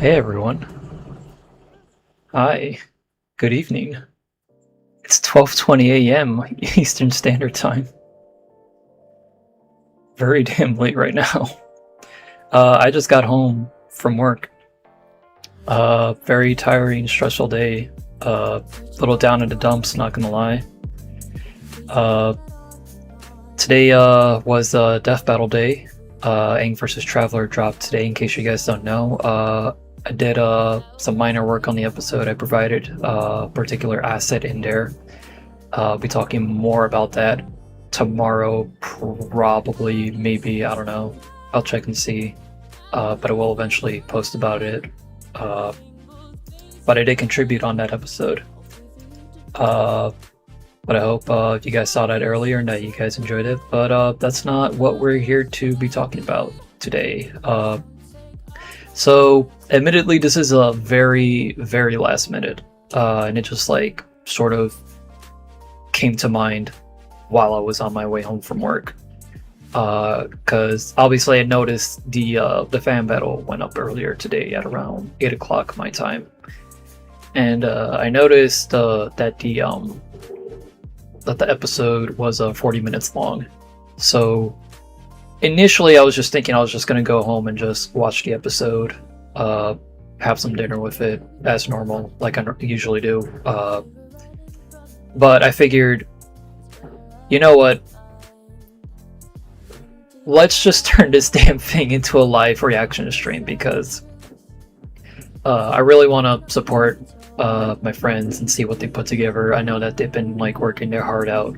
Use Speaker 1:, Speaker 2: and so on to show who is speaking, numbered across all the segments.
Speaker 1: Hey everyone. Hi. Good evening. It's 12:20 a.m. Eastern Standard Time. Very damn late right now. I just got home from work. Very tiring, stressful day. Little down in the dumps, not gonna lie. Today was Death Battle Day. Aang vs. Traveler dropped today, in case you guys don't know. I did some minor work on the episode. I provided a particular asset in there. I'll be talking more about that tomorrow, probably, maybe, I don't know. I'll check and see. But I will eventually post about it. But I did contribute on that episode. But I hope you guys saw that earlier and that you guys enjoyed it. But that's not what we're here to be talking about today. So, admittedly, this is a very, very last minute. And it just, like, sort of came to mind while I was on my way home from work. Because obviously I noticed the fan battle went up earlier today at around 8 o'clock my time. And I noticed that the episode was 40 minutes long. So initially I was just thinking I was just going to go home and just watch the episode, have some dinner with it as normal, like I usually do. But I figured, you know what? Let's just turn this damn thing into a live reaction stream, because I really want to support my friends and see what they put together. I know that they've been like working their heart out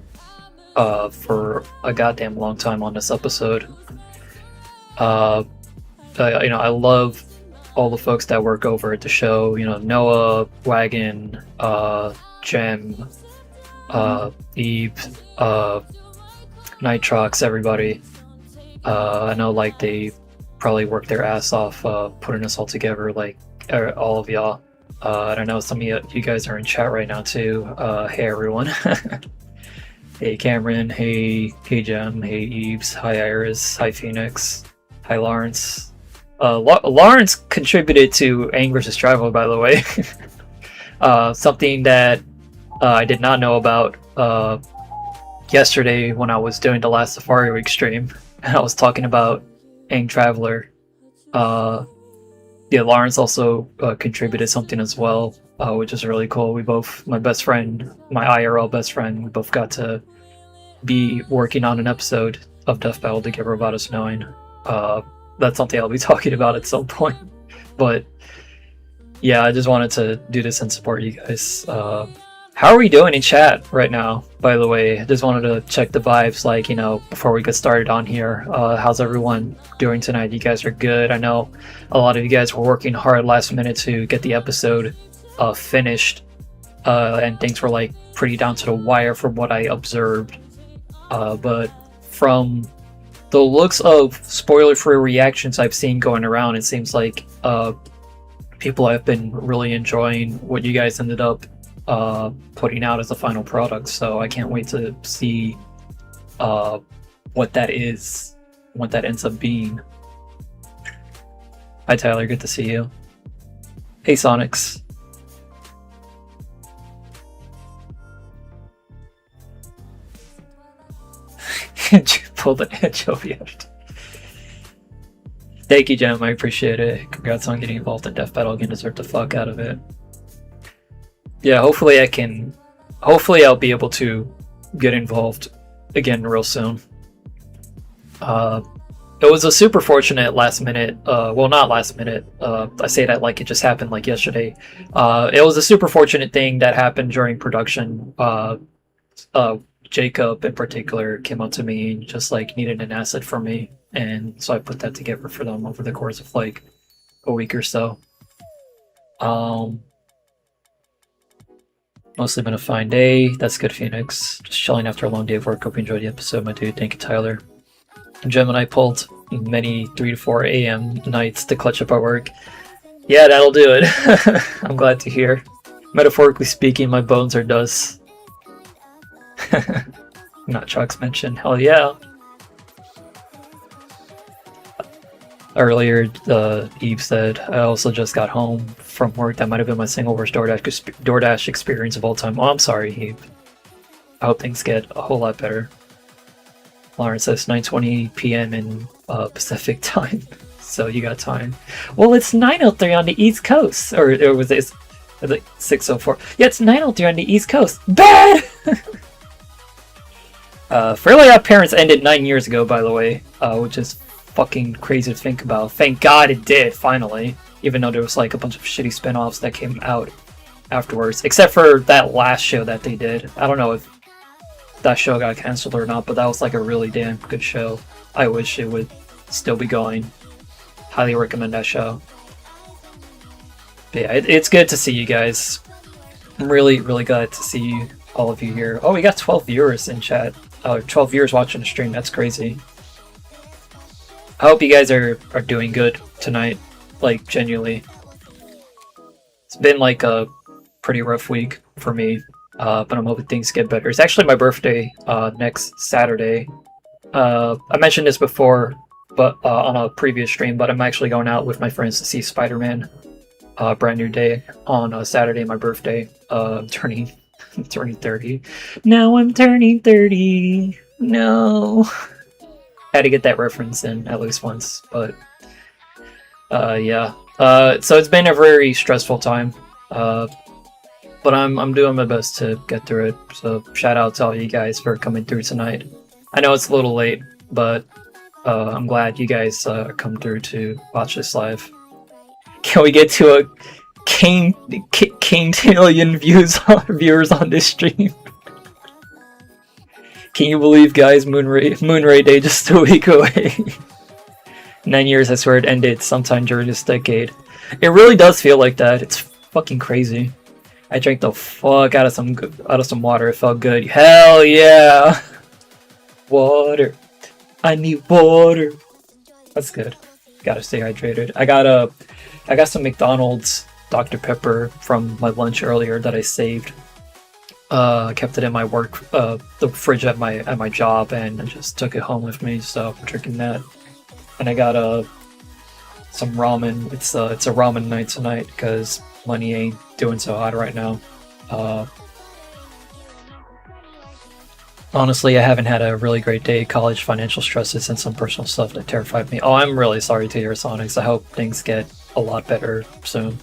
Speaker 1: for a goddamn long time on this episode. I love all the folks that work over at the show. You know, Noah, Wagon, Jem, Eve, Nitrox, everybody. I know, like, they probably worked their ass off putting this all together, like all of y'all. And I know some of you guys are in chat right now too. Hey everyone. Hey Cameron, hey Jem, hey Eves, hi Iris, hi Phoenix, hi Lawrence. Lawrence contributed to Aang vs. Traveler, by the way. Something that I did not know about yesterday when I was doing the last Safari Week stream, and I was talking about Aang Traveler. Yeah, Lawrence also contributed something as well, which is really cool. We both, my best friend, my IRL best friend, we both got to be working on an episode of Death Battle together without us knowing. That's something I'll be talking about at some point. But yeah, I just wanted to do this and support you guys. How are we doing in chat right now, by the way? I just wanted to check the vibes, like, you know, before we get started on here. How's everyone doing tonight? You guys are good. I know a lot of you guys were working hard last minute to get the episode finished, and things were, like, pretty down to the wire from what I observed. But from the looks of spoiler-free reactions I've seen going around, it seems like people have been really enjoying what you guys ended up putting out as a final product. So I can't wait to see what that is, what that ends up being. Hi Tyler, good to see you. Hey Sonics. Pulled an anchovy out. Thank you, Jem. I appreciate it. Congrats on getting involved in Death Battle. Again, deserve the fuck out of it. Yeah, hopefully I'll be able to get involved again real soon. It was a super fortunate last minute, well, not last minute, I say that like it just happened like yesterday. It was a super fortunate thing that happened during production. Jacob in particular came up to me and just like needed an asset from me, and so I put that together for them over the course of like a week or so. Mostly been a fine day. That's good, Phoenix. Just chilling after a long day of work. Hope you enjoyed the episode, my dude. Thank you, Tyler. Jem and I pulled many 3 to 4 a.m. nights to clutch up our work. Yeah, that'll do it. I'm glad to hear. Metaphorically speaking, my bones are dust. Not Chuck's mentioned. Hell yeah. Earlier, Eve said, I also just got home from work. That might have been my single worst DoorDash experience of all time. Oh, I'm sorry, Eve. I hope things get a whole lot better. Lauren says 9:20 p.m. in Pacific time, so you got time. Well, it's 9:03 on the East Coast, or was it like 6:04? Yeah, it's 9:03 on the East Coast. Bad. Fairly Odd Parents ended 9 years ago, by the way, which is fucking crazy to think about. Thank God it did, finally. Even though there was like a bunch of shitty spin-offs that came out afterwards. Except for that last show that they did. I don't know if that show got cancelled or not, but that was like a really damn good show. I wish it would still be going. Highly recommend that show. But yeah, it's good to see you guys. I'm really, really glad to see all of you here. Oh, we got 12 viewers in chat. 12 viewers watching the stream. That's crazy. I hope you guys are doing good tonight. Like, genuinely. It's been like a pretty rough week for me. But I'm hoping things get better. It's actually my birthday next Saturday. I mentioned this before, but on a previous stream, but I'm actually going out with my friends to see Spider-Man. Brand new day on Saturday, my birthday. I'm turning 30. Now I'm turning 30. No. Had to get that reference in at least once, but yeah. So it's been a very stressful time. But I'm doing my best to get through it. So shout out to all you guys for coming through tonight. I know it's a little late, but I'm glad you guys come through to watch this live. Can we get to a Caine viewers on this stream? Can you believe, guys? Moonray Day just a week away. 9 years, I swear it ended sometime during this decade. It really does feel like that. It's fucking crazy. I drank the fuck out of some water. It felt good. Hell yeah! Water. I need water. That's good. Gotta stay hydrated. I got some McDonald's Dr. Pepper from my lunch earlier that I saved. I kept it in my work, the fridge at my job, and I just took it home with me. So I'm drinking that. And I got some ramen. It's a ramen night tonight because money ain't doing so hot right now. Honestly, I haven't had a really great day. College, financial stresses, and some personal stuff that terrified me. Oh, I'm really sorry to hear, Sonics. I hope things get a lot better soon.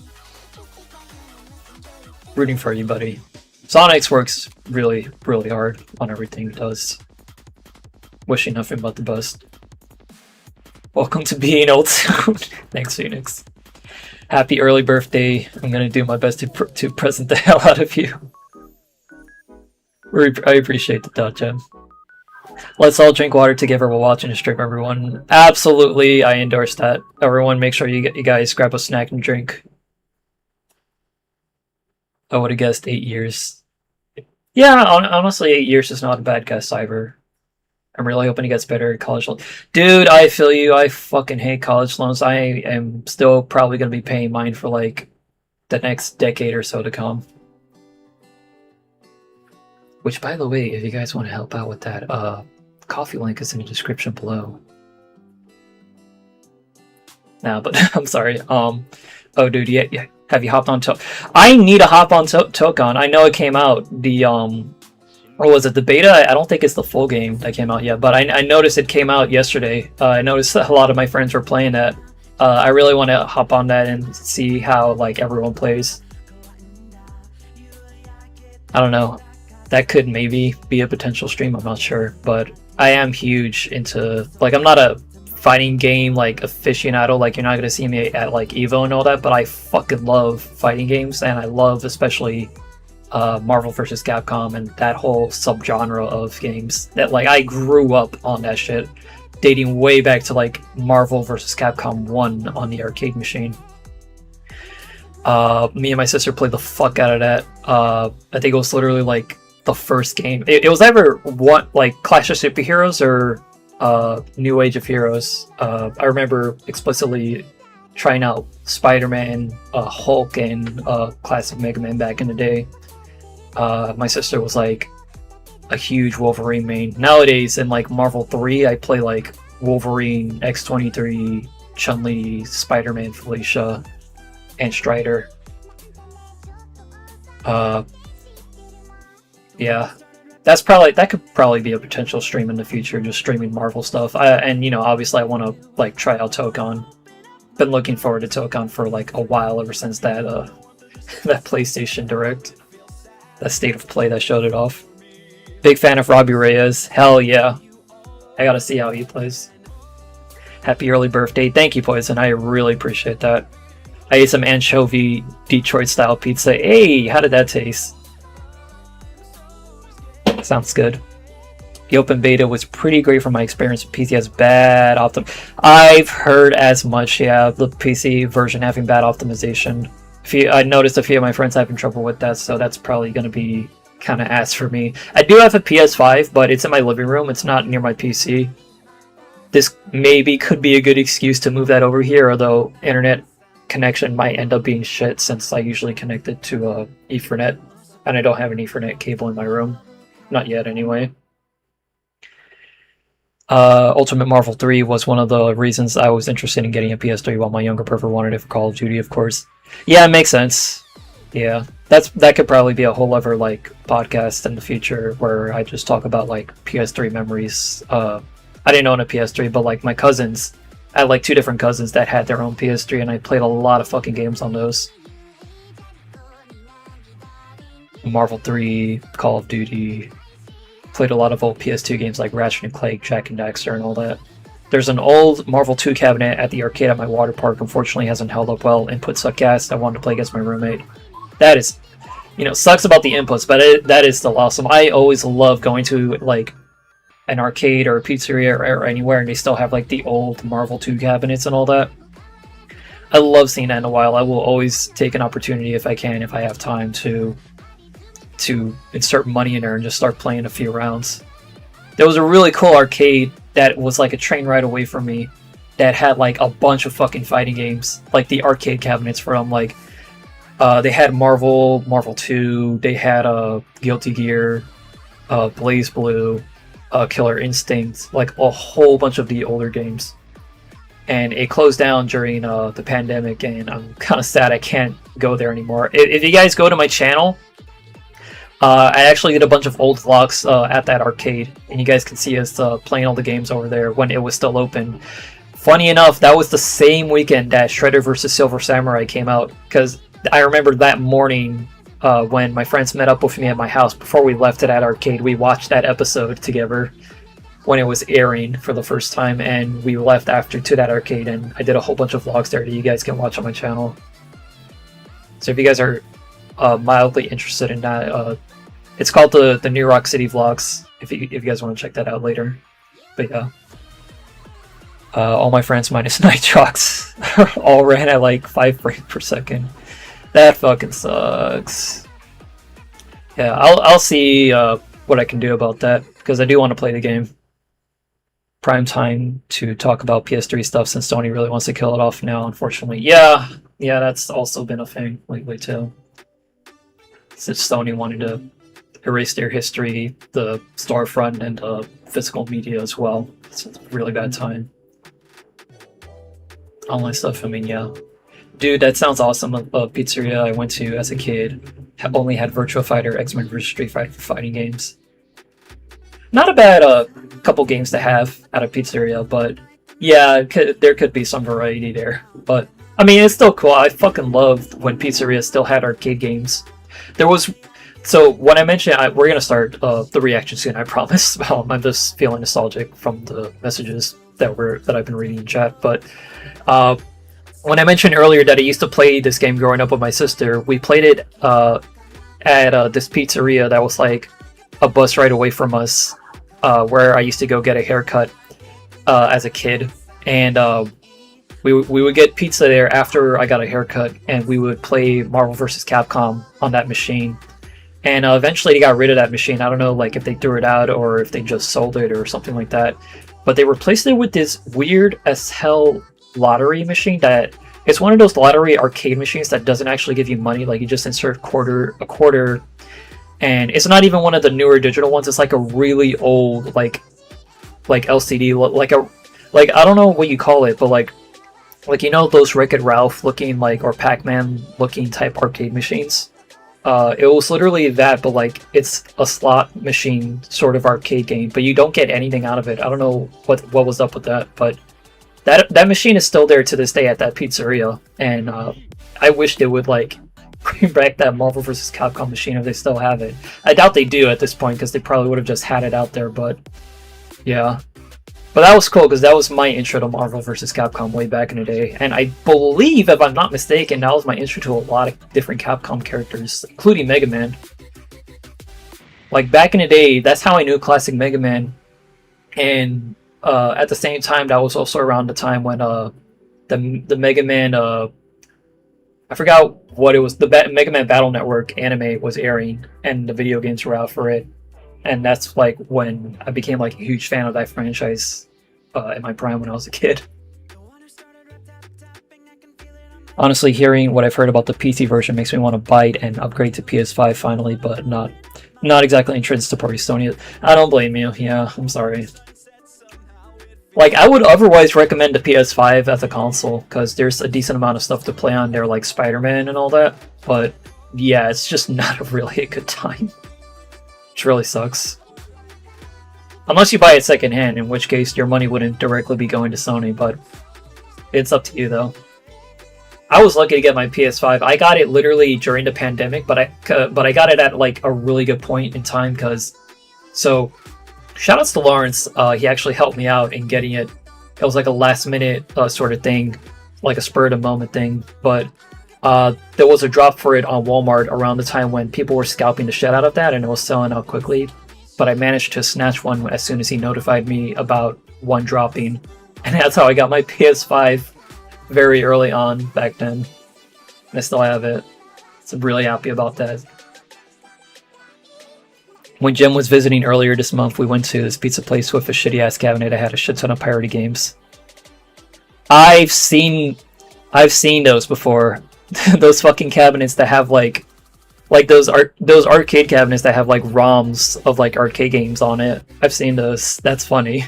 Speaker 1: Rooting for you, buddy. Sonics works really, really hard on everything he does. Wishing nothing but the best. Welcome to being old soon. Thanks, Phoenix. Happy early birthday. I'm gonna do my best to present the hell out of you. I appreciate the thought, Gem. Let's all drink water together while watching the stream, everyone. Absolutely, I endorse that. Everyone, make sure you guys grab a snack and drink. I would have guessed 8 years. Yeah, honestly, 8 years is not a bad guess either. I'm really hoping it gets better at college loans. Dude, I feel you. I fucking hate college loans. I am still probably going to be paying mine for like the next decade or so to come. Which, by the way, if you guys want to help out with that, coffee link is in the description below. Nah, but I'm sorry. Oh, dude, yeah. Have you hopped on I need to hop on Tokon. I know it came out. The or was it the beta? I don't think it's the full game that came out yet, but I noticed it came out yesterday. I noticed that a lot of my friends were playing that. I really want to hop on that and see how like everyone plays. I don't know. That could maybe be a potential stream. I'm not sure, but I am huge into like I'm not a fighting game like aficionado. Like you're not gonna see me at like Evo and all that, but I fucking love fighting games, and I love especially Marvel vs. Capcom and that whole subgenre of games. That like I grew up on that shit, dating way back to like Marvel vs. Capcom 1 on the arcade machine. Me and my sister played the fuck out of that. I think it was literally like the first game. It was either one like Clash of Superheroes or New Age of Heroes. I remember explicitly trying out Spider-Man, Hulk, and classic Mega Man back in the day. My sister was like a huge Wolverine main. Nowadays in like Marvel 3, I play like Wolverine, X-23, Chun-Li, Spider-Man, Felicia, and Strider. Yeah, that could probably be a potential stream in the future, just streaming Marvel stuff. And obviously I want to like try out Tokon. Been looking forward to Tokon for like a while, ever since that that PlayStation Direct, that State of Play that showed it off. Big fan of Robbie Reyes. Hell yeah, I gotta see how he plays. Happy early birthday. Thank you, Poison. I really appreciate that. I ate some anchovy Detroit style pizza. Hey, how did that taste? Sounds good. The open beta was pretty great from my experience. PC has bad I've heard as much, yeah, the PC version having bad optimization. I noticed a few of my friends having trouble with that, so that's probably going to be kind of ass for me. I do have a PS5, but it's in my living room. It's not near my PC. This maybe could be a good excuse to move that over here, although internet connection might end up being shit since I usually connect it to Ethernet, and I don't have an Ethernet cable in my room. Not yet, anyway. Ultimate Marvel 3 was one of the reasons I was interested in getting a PS3, while my younger brother wanted it for Call of Duty, of course. Yeah, it makes sense. Yeah, that could probably be a whole other like podcast in the future where I just talk about like PS3 memories. I didn't own a PS3, but like my cousins, I had like 2 different cousins that had their own PS3, and I played a lot of fucking games on those. Marvel 3, Call of Duty. Played a lot of old PS2 games like Ratchet and Clank, Jak and Daxter, and all that. There's an old Marvel 2 cabinet at the arcade at my water park. Unfortunately, hasn't held up well. Input suck ass. I wanted to play against my roommate. That is, sucks about the inputs, but that is still awesome. I always love going to like an arcade or a pizzeria or anywhere, and they still have like the old Marvel 2 cabinets and all that. I love seeing that in a while. I will always take an opportunity if I can, if I have time to insert money in there and just start playing a few rounds. There was a really cool arcade that was like a train ride away from me that had like a bunch of fucking fighting games, like the arcade cabinets from like they had Marvel 2, they had Guilty Gear, Blaze Blue, Killer Instinct, like a whole bunch of the older games. And it closed down during the pandemic, and I'm kind of sad I can't go there anymore. If you guys go to my channel, I actually did a bunch of old vlogs at that arcade, and you guys can see us playing all the games over there when it was still open. Funny enough, that was the same weekend that Shredder vs. Silver Samurai came out, because I remember that morning when my friends met up with me at my house before we left to that arcade. We watched that episode together when it was airing for the first time, and we left after to that arcade, and I did a whole bunch of vlogs there that you guys can watch on my channel. So if you guys are mildly interested in that, it's called the New Rock City Vlogs, if you guys want to check that out later. But yeah. All my friends minus Nitrox all ran at like 5 frames per second. That fucking sucks. Yeah, I'll see what I can do about that, because I do want to play the game. Prime time to talk about PS3 stuff, since Sony really wants to kill it off now, unfortunately. Yeah, that's also been a thing lately too. Since Sony wanted to erase their history, the storefront, and physical media as well. It's a really bad time. Online stuff, I mean, yeah. Dude, that sounds awesome. A pizzeria I went to as a kid only had Virtua Fighter, X-Men vs. Street Fighter for fighting games. Not a bad couple games to have at a pizzeria, but yeah, there could be some variety there. But, I mean, it's still cool. I fucking loved when pizzerias still had arcade games. There was... So when I mentioned we're gonna start the reaction soon, I promise. I'm just feeling nostalgic from the messages that I've been reading in chat. But when I mentioned earlier that I used to play this game growing up with my sister, we played it at this pizzeria that was like a bus ride away from us, where I used to go get a haircut as a kid, and we would get pizza there after I got a haircut, and we would play Marvel vs. Capcom on that machine. And eventually they got rid of that machine. I don't know like if they threw it out or if they just sold it or something like that. But they replaced it with this weird as hell lottery machine that it's one of those lottery arcade machines that doesn't actually give you money. Like you just insert a quarter, and it's not even one of the newer digital ones. It's like a really old like LCD, like I don't know what you call it, but like like, you know, those Wreck-It Ralph looking, like, or Pac-Man looking type arcade machines. It was literally that, but like it's a slot machine sort of arcade game, but you don't get anything out of it. I don't know what was up with that, but that machine is still there to this day at that pizzeria, and I wish they would like bring back that Marvel vs. Capcom machine if they still have it. I doubt they do at this point because they probably would have just had it out there, but yeah. But that was cool because that was my intro to Marvel vs. Capcom way back in the day. And I believe, if I'm not mistaken, that was my intro to a lot of different Capcom characters, including Mega Man. Like, back in the day, that's how I knew classic Mega Man. And at the same time, that was also around the time when the Mega Man... I forgot what it was. The Mega Man Battle Network anime was airing, and the video games were out for it. And that's like when I became like a huge fan of that franchise in my prime when I was a kid. Honestly, hearing what I've heard about the PC version makes me want to bite and upgrade to PS5 finally, but not exactly interested to support Sony. I don't blame you. Yeah, I'm sorry. Like, I would otherwise recommend the PS5 as a console because there's a decent amount of stuff to play on there, like Spider-Man and all that. But yeah, it's just not really a good time. Which really sucks. Unless you buy it secondhand, in which case your money wouldn't directly be going to Sony, but it's up to you though. I was lucky to get my PS5. I got it literally during the pandemic, but I got it at like a really good point in time because... So, shoutouts to Lawrence, he actually helped me out in getting it. It was like a last minute sort of thing, like a spur of the moment thing, but there was a drop for it on Walmart around the time when people were scalping the shit out of that and it was selling out quickly. But I managed to snatch one as soon as he notified me about one dropping. And that's how I got my PS5 very early on back then. And I still have it. So I'm really happy about that. When Jim was visiting earlier this month, we went to this pizza place with a shitty ass cabinet that had a shit ton of pirated games. I've seen those before. Those fucking cabinets that have like those arcade cabinets that have like ROMs of like arcade games on it. I've seen those. That's funny.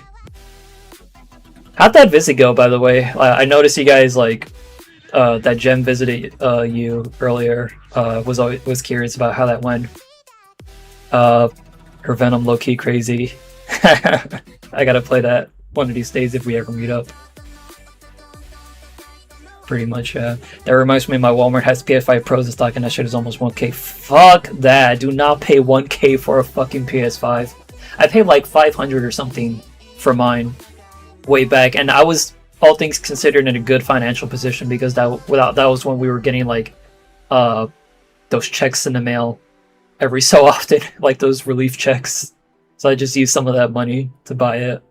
Speaker 1: How'd that visit go, by the way? I noticed you guys like that Jem visited you earlier. Was curious about how that went. Her Venom low key crazy. I gotta play that one of these days if we ever meet up. Pretty much, yeah. That reminds me, my Walmart has PS5 Pros in stock, and that shit is almost 1K. Fuck that! Do not pay 1K for a fucking PS5. I paid like 500 or something for mine way back, and I was, all things considered, in a good financial position because that was when we were getting like those checks in the mail every so often, like those relief checks. So I just used some of that money to buy it.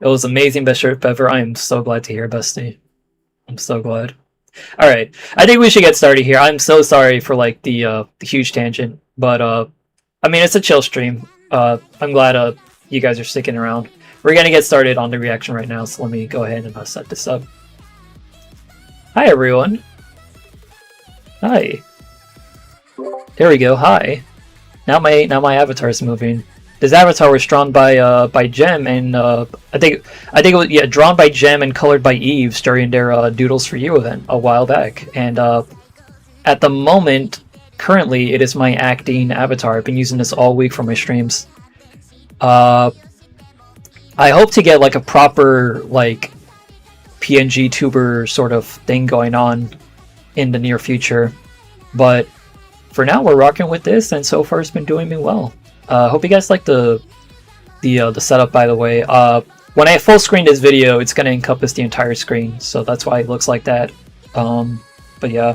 Speaker 1: It was amazing, best trip ever. I am so glad to hear, bestie. I'm so glad. All right, I think we should get started here. I'm so sorry for like the huge tangent, but I mean, it's a chill stream. I'm glad you guys are sticking around. We're gonna get started on the reaction right now, so let me go ahead and set this up. Hi everyone. Hi. There we go. Hi. Now my avatar is moving. This avatar was drawn by Jem, and I think it was drawn by Jem and colored by Eves during their Doodles for You event a while back. And at the moment, currently, it is my acting avatar. I've been using this all week for my streams. I hope to get like a proper like PNG tuber sort of thing going on in the near future, but for now we're rocking with this, and so far it's been doing me well. Hope you guys like the setup, by the way. When I full screen this video, it's gonna encompass the entire screen, so that's why it looks like that. But yeah,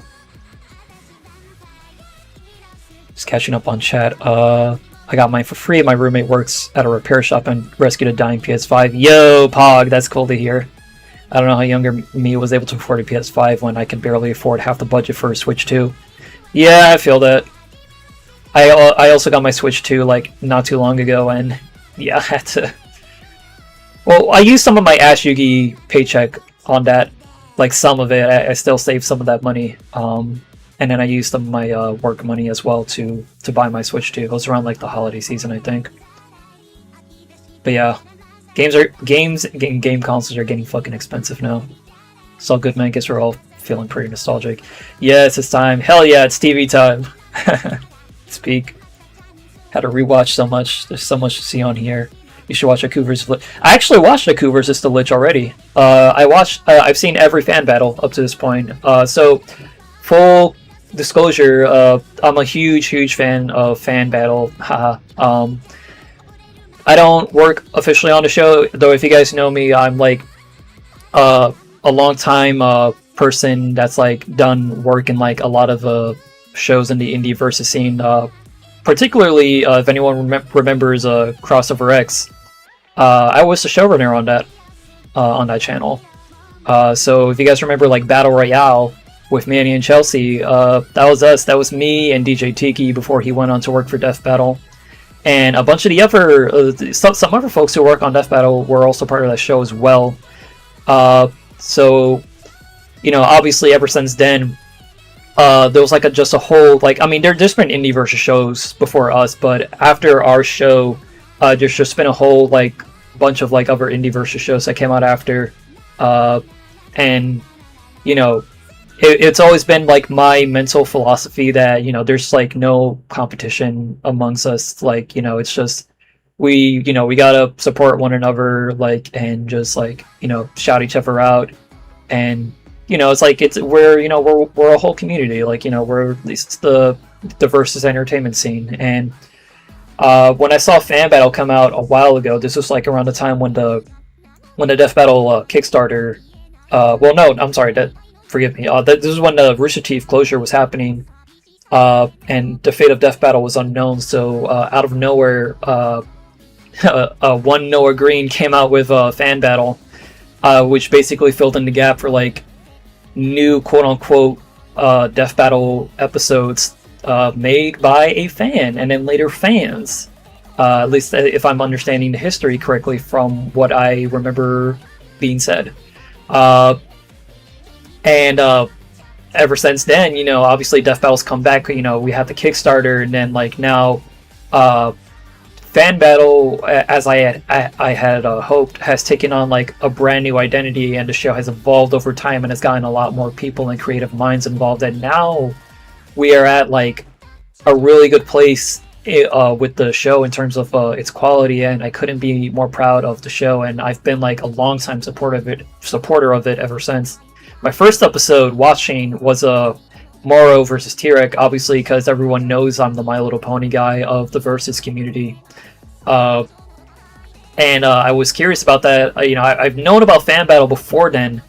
Speaker 1: just catching up on chat. I got mine for free. My roommate works at a repair shop and rescued a dying PS5. Yo, Pog, that's cool to hear. I don't know how younger me was able to afford a PS5 when I could barely afford half the budget for a Switch 2. Yeah, I feel that. I also got my Switch 2 like not too long ago, and yeah, I had to. Well, I used some of my Ash Yugi paycheck on that, like some of it. I still saved some of that money, and then I used some of my work money as well to buy my Switch 2. It was around like the holiday season, I think. But yeah, game consoles are getting fucking expensive now. It's all good, man. Guess we're all feeling pretty nostalgic. Yes, it's time. Hell yeah, it's TV time. Speak. Had to rewatch so much. There's so much to see on here. You should watch Aku vs. Lich. I actually watched Aku vs. the Lich already. I've seen every fan battle up to this point. So, full disclosure, I'm a huge fan of fan battle. I don't work officially on the show, though. If you guys know me, I'm like a long time person that's like done work in like a lot of shows in the indie versus scene. Particularly, if anyone remembers Crossover X, I was the showrunner on that channel. So if you guys remember like Battle Royale with Manny and Chelsea, that was us. That was me and DJ Tiki before he went on to work for Death Battle. And a bunch of the other, some other folks who work on Death Battle were also part of that show as well. So, you know, obviously ever since then, there was like just a whole, like, I mean, there's just been indie versus shows before us, but after our show, there's just been a whole like bunch of like other indie versus shows that came out after. And, you know, it's always been like my mental philosophy that, you know, there's like no competition amongst us. Like, you know, it's just we gotta support one another, like, and just like, you know, shout each other out. And, you know, it's like we're a whole community. Like, you know, we're at least the versus entertainment scene. And when I saw Fan Battle come out a while ago, this was like around the time when the Death Battle Kickstarter. Well, no, I'm sorry. Forgive me. This is when the Rooster Teeth closure was happening, and the fate of Death Battle was unknown. So out of nowhere, one Noah Green came out with Fan Battle, which basically filled in the gap for like new quote unquote Death Battle episodes made by a fan and then later fans. At least if I'm understanding the history correctly from what I remember being said. And ever since then, you know, obviously Death Battle's come back. You know, we have the Kickstarter, and then like now, Fan Battle, as I had hoped, has taken on like a brand new identity, and the show has evolved over time and has gotten a lot more people and creative minds involved. And now we are at like a really good place with the show in terms of its quality, and I couldn't be more proud of the show. And I've been like a long-time supporter of it ever since. My first episode watching was Moro versus T-Rex, obviously, because everyone knows I'm the My Little Pony guy of the Versus community. And I was curious about that. You know, I've known about Fan Battle before then,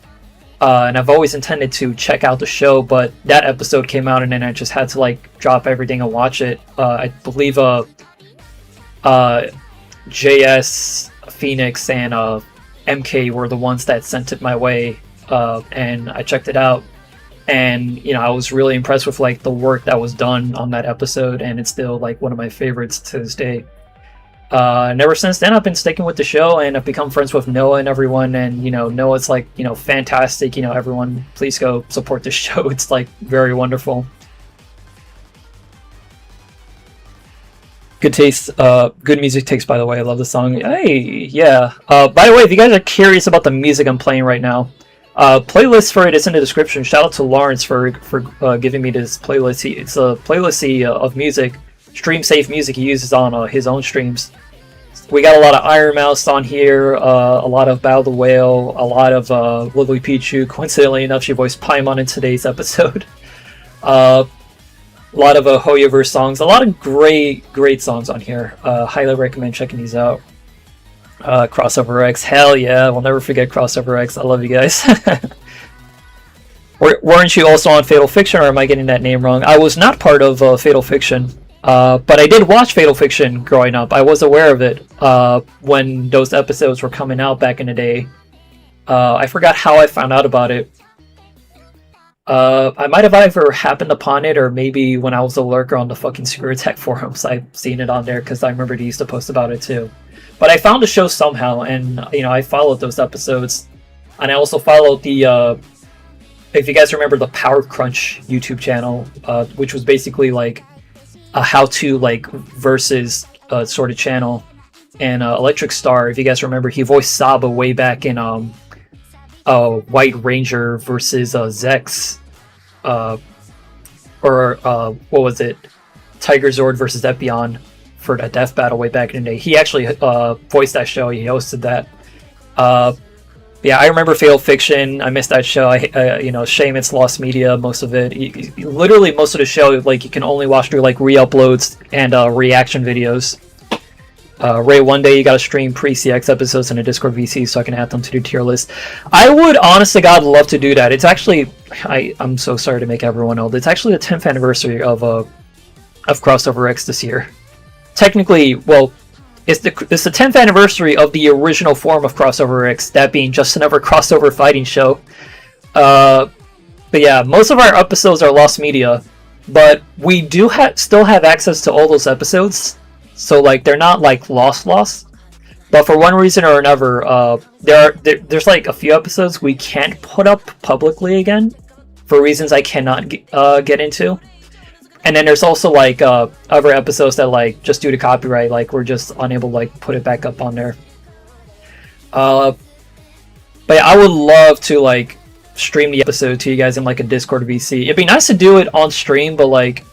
Speaker 1: and I've always intended to check out the show, but that episode came out, and then I just had to like drop everything and watch it. I believe JS, Phoenix, and MK were the ones that sent it my way. And I checked it out, and you know, I was really impressed with like the work that was done on that episode, and it's still like one of my favorites to this day. And ever since then, I've been sticking with the show, and I've become friends with Noah and everyone. And you know, Noah's like, you know, fantastic. You know, everyone, please go support this show. It's like very wonderful. Good taste, good music taste, by the way. I love the song. Hey, yeah. By the way, if you guys are curious about the music I'm playing right now, playlist for it is in the description. Shout out to Lawrence for giving me this playlist. It's a playlist of music, stream safe music he uses on his own streams. We got a lot of Iron Mouse on here, a lot of Battle the Whale, a lot of Lovely Pichu. Coincidentally enough, she voiced Paimon in today's episode. A lot of Hoyoverse songs, a lot of great songs on here. Highly recommend checking these out. Crossover X, hell yeah, we'll never forget Crossover X. I love you guys. Weren't you also on Fatal Fiction, or am I getting that name wrong? I was not part of Fatal Fiction, but I did watch Fatal Fiction growing up. I was aware of it when those episodes were coming out back in the day. I forgot how I found out about it. I might have either happened upon it, or maybe when I was a lurker on the fucking Secret Attack forums, I've seen it on there because I remember they used to post about it too. But I found the show somehow, and you know, I followed those episodes, and I also followed the if you guys remember the Power Crunch YouTube channel, which was basically like a how-to like versus sort of channel. And Electric Star, if you guys remember, he voiced Saba way back in White Ranger versus Zex, or what was it, Tiger Zord versus Epion for that death battle way back in the day. He actually voiced that show. He hosted that. Yeah, I remember Fatal Fiction. I missed that show. Shame it's lost media. Most of it, literally most of the show, like you can only watch through like re-uploads and reaction videos. Ray, one day you gotta stream pre-CX episodes in a Discord VC so I can add them to the tier list. I would, honest to God, love to do that. It's actually, I'm so sorry to make everyone old. It's actually the 10th anniversary of Crossover X this year. Technically, well, it's the 10th anniversary of the original form of Crossover X, that being just another crossover fighting show. But yeah, most of our episodes are lost media, but we do still have access to all those episodes. So like they're not like lost, but for one reason or another, there's like a few episodes we can't put up publicly again for reasons I cannot get into. And then there's also like other episodes that like just due to copyright, like we're just unable to like put it back up on there. But yeah, I would love to like stream the episode to you guys in like a Discord VC. It'd be nice to do it on stream, but like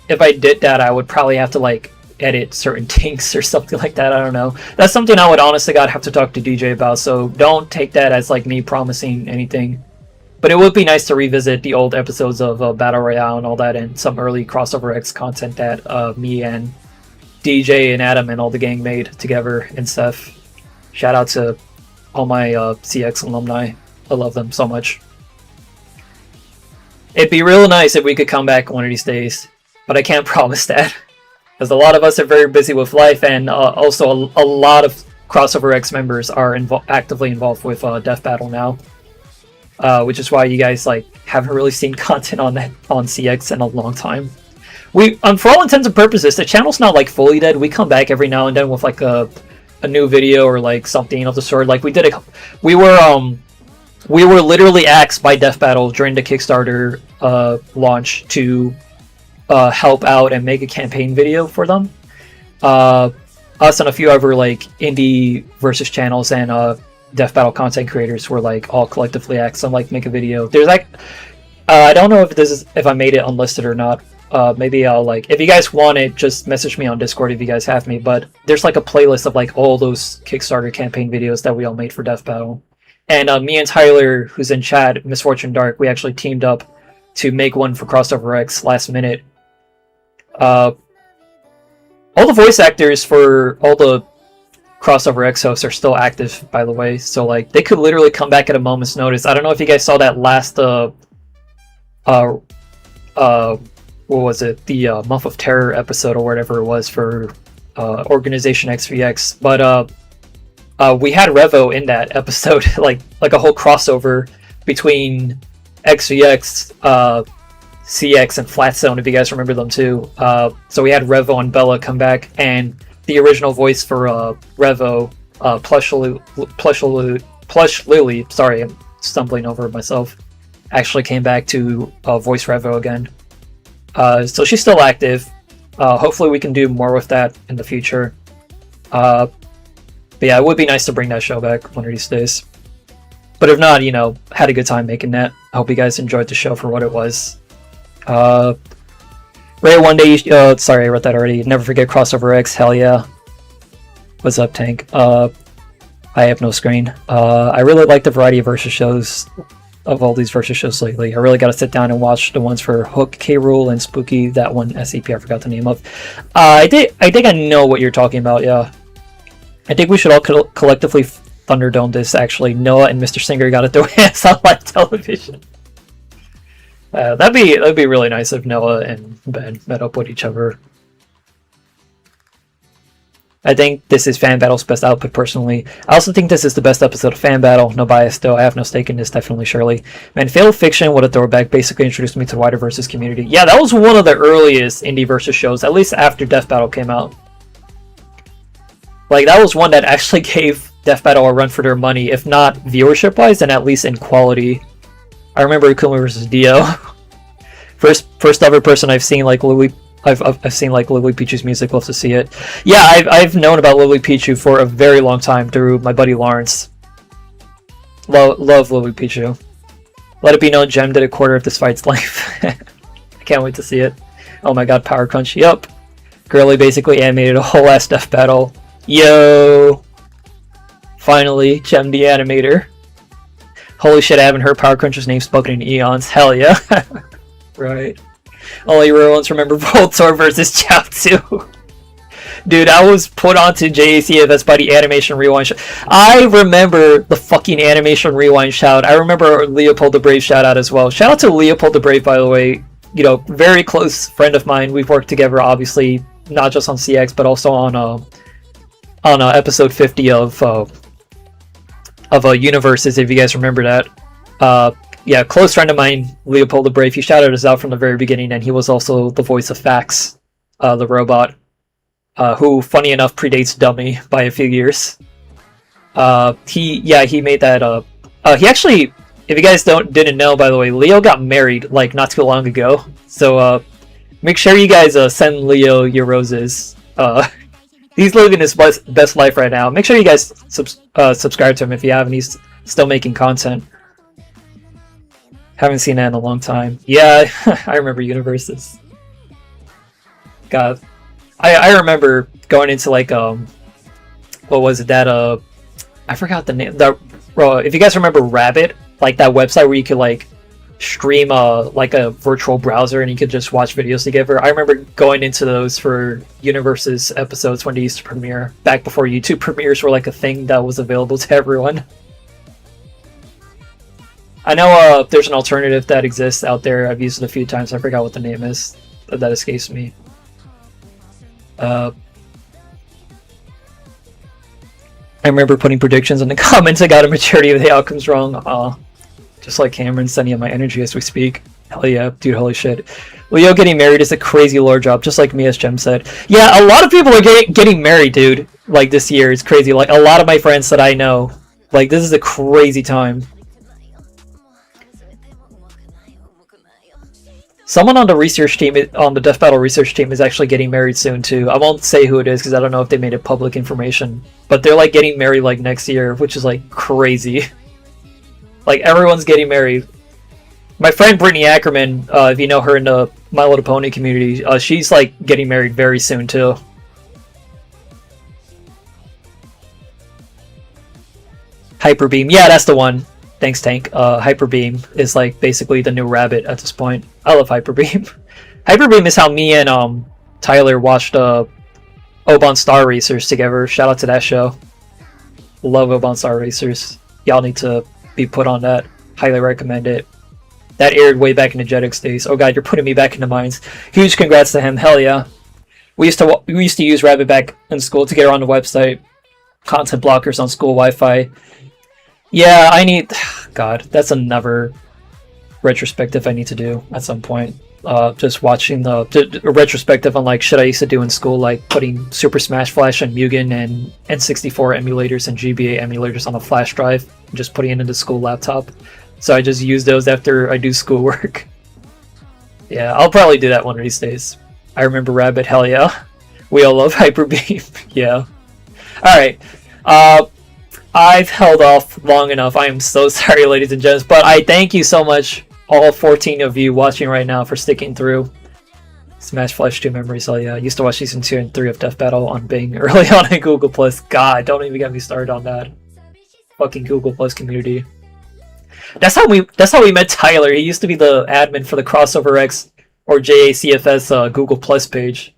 Speaker 1: if I did that, I would probably have to like edit certain things or something like that. I don't know. That's something I would honestly have to talk to DJ about. So don't take that as like me promising anything. But it would be nice to revisit the old episodes of Battle Royale and all that, and some early Crossover X content that me and DJ and Adam and all the gang made together and stuff. Shout out to all my CX alumni. I love them so much. It'd be real nice if we could come back one of these days, but I can't promise that. Because a lot of us are very busy with life, and also a lot of Crossover X members are actively involved with Death Battle now. Which is why you guys like haven't really seen content on CX in a long time. For all intents and purposes, the channel's not like fully dead. We come back every now and then with like a new video or like something of the sort. Like we were literally asked by Death Battle during the Kickstarter launch to help out and make a campaign video for them. Us and a few other like indie versus channels and Death Battle content creators were like all collectively asked to like make a video. There's like I don't know if I made it unlisted or not. Maybe I'll like, if you guys want it, just message me on Discord if you guys have me. But there's like a playlist of like all those Kickstarter campaign videos that we all made for Death Battle. And me and Tyler, who's in chat, Misfortune Dark, we actually teamed up to make one for Crossover X last minute. All the voice actors for all the Crossover X hosts are still active, by the way, so like they could literally come back at a moment's notice. I don't know if you guys saw that last what was it, the Month of Terror episode or whatever it was for Organization XVX, but we had Revo in that episode, like a whole crossover between XVX, CX, and Flatzone, if you guys remember them too. So we had Revo and Bella come back, and the original voice for Revo, Plush Lily, sorry, I'm stumbling over myself, actually came back to voice Revo again. So she's still active. Hopefully we can do more with that in the future. But yeah, it would be nice to bring that show back one of these days. But if not, had a good time making that. I hope you guys enjoyed the show for what it was. Ray, one day, sorry, I wrote that already. Never forget Crossover X, hell yeah. What's up, Tank? I have no screen. I really like the variety of versus shows, of all these versus shows lately. I really got to sit down and watch the ones for Hook, K-Rool, and Spooky, that one SCP I forgot the name of. I think I know what you're talking about, yeah. I think we should all collectively Thunderdome this, actually. Noah and Mr. Singer got to throw hands on live television. That'd be really nice if Noah and Ben met up with each other. I think this is Fan Battle's best output, personally. I also think this is the best episode of Fan Battle. No bias, though. I have no stake in this, definitely, surely. Man, Fatal Fiction, what a throwback. Basically introduced me to the wider versus community. Yeah, that was one of the earliest indie versus shows, at least after Death Battle came out. Like, that was one that actually gave Death Battle a run for their money, if not viewership-wise, then at least in quality. I remember Akuma vs. Dio. First ever person I've seen like Lily. I've seen like Lily Pichu's music. Love to see it. Yeah, I've known about Lily Pichu for a very long time through my buddy Lawrence. Love Lily Pichu. Let it be known, Gem did a quarter of this fight's life. I can't wait to see it. Oh my god, Power Crunch. Yup. Girly basically animated a whole ass death battle. Yo! Finally, Gem the animator. Holy shit, I haven't heard Power Cruncher's name spoken in eons. Hell yeah. Right. Only real ones remember Voltor versus Chaozu. Dude, I was put onto JACFS by the Animation Rewind shout. I remember the fucking Animation Rewind shout. I remember Leopold the Brave shout out as well. Shout out to Leopold the Brave, by the way. You know, very close friend of mine. We've worked together, obviously, not just on CX, but also on episode 50 of Universes, if you guys remember that. Yeah, close friend of mine, Leopold the Brave. He shouted us out from the very beginning, and he was also the voice of Fax, the robot. Who, funny enough, predates Dummy by a few years. He made that. He actually, if you guys didn't know, by the way, Leo got married like not too long ago. So make sure you guys send Leo your roses. He's living his best life right now. Make sure you guys subscribe to him if you haven't. He's still making content. Haven't seen that in a long time. Yeah, I remember Universes. God. I remember going into like what was it that I forgot the name. If you guys remember Rabbit, like that website where you could like stream like a virtual browser and you could just watch videos together. I remember going into those for Universes episodes when they used to premiere back before YouTube premieres were like a thing that was available to everyone. I know there's an alternative that exists out there. I've used it a few times. I forgot what the name is. That escapes me. I remember putting predictions in the comments. I got a majority of the outcomes wrong. Just like Cameron sending up my energy as we speak. Hell yeah, dude, holy shit. Leo getting married is a crazy lore job, just like me, as Jem said. Yeah, a lot of people are getting married, dude. Like, this year, it's crazy. Like, a lot of my friends that I know, like, this is a crazy time. Someone on the research team, on the Death Battle research team, is actually getting married soon too. I won't say who it is because I don't know if they made it public information. But they're like getting married like next year, which is like crazy. Like everyone's getting married. My friend Brittany Ackerman, if you know her in the My Little Pony community, she's like getting married very soon too. Hyper Beam, yeah, that's the one. Thanks, Tank. Hyper Beam is like basically the new Rabbit at this point. I love Hyper Beam. Hyper Beam is how me and Tyler watched Oban Star Racers together. Shout out to that show. Love Oban Star Racers. Y'all need to be put on that. Highly recommend it. That aired way back in the Jetix days. Oh god, you're putting me back into mines. Huge congrats to him. Hell yeah. We used to use Rabbit back in school to get her on the website. Content blockers on school Wi-Fi. Yeah, I need... God, that's another retrospective I need to do at some point. Just watching the retrospective on like shit I used to do in school, like putting Super Smash Flash and Mugen and N64 emulators and GBA emulators on a flash drive, and just putting it into school laptop. So I just use those after I do schoolwork. Yeah, I'll probably do that one of these days. I remember Rabbit, hell yeah. We all love Hyper Beam, yeah. Alright, I've held off long enough. I am so sorry, ladies and gents, but I thank you so much, all 14 of you watching right now, for sticking through. Smash Flash 2 memories, hell yeah. I used to watch season 2 and 3 of Death Battle on Bing early on in Google+. God, don't even get me started on that. Fucking Google Plus community. That's how we met Tyler. He used to be the admin for the Crossover X or JACFS Google Plus page.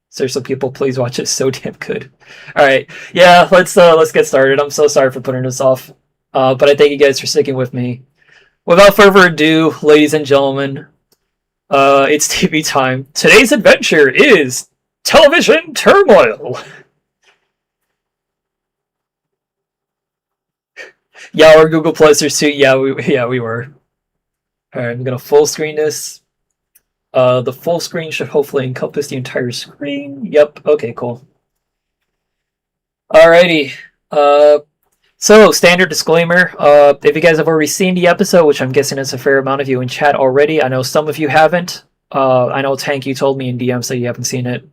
Speaker 1: Seriously, people, please watch it. It's so damn good. Alright, yeah, let's get started. I'm so sorry for putting this off. But I thank you guys for sticking with me. Without further ado, ladies and gentlemen, it's TV time. Today's adventure is Television Turmoil. Yeah, we're Google Plusers too. Yeah, we were. Alright, I'm gonna full screen this. The full screen should hopefully encompass the entire screen. Yep, okay, cool. Alrighty. So, standard disclaimer. If you guys have already seen the episode, which I'm guessing is a fair amount of you in chat already, I know some of you haven't. I know Tank, you told me in DMs that you haven't seen it.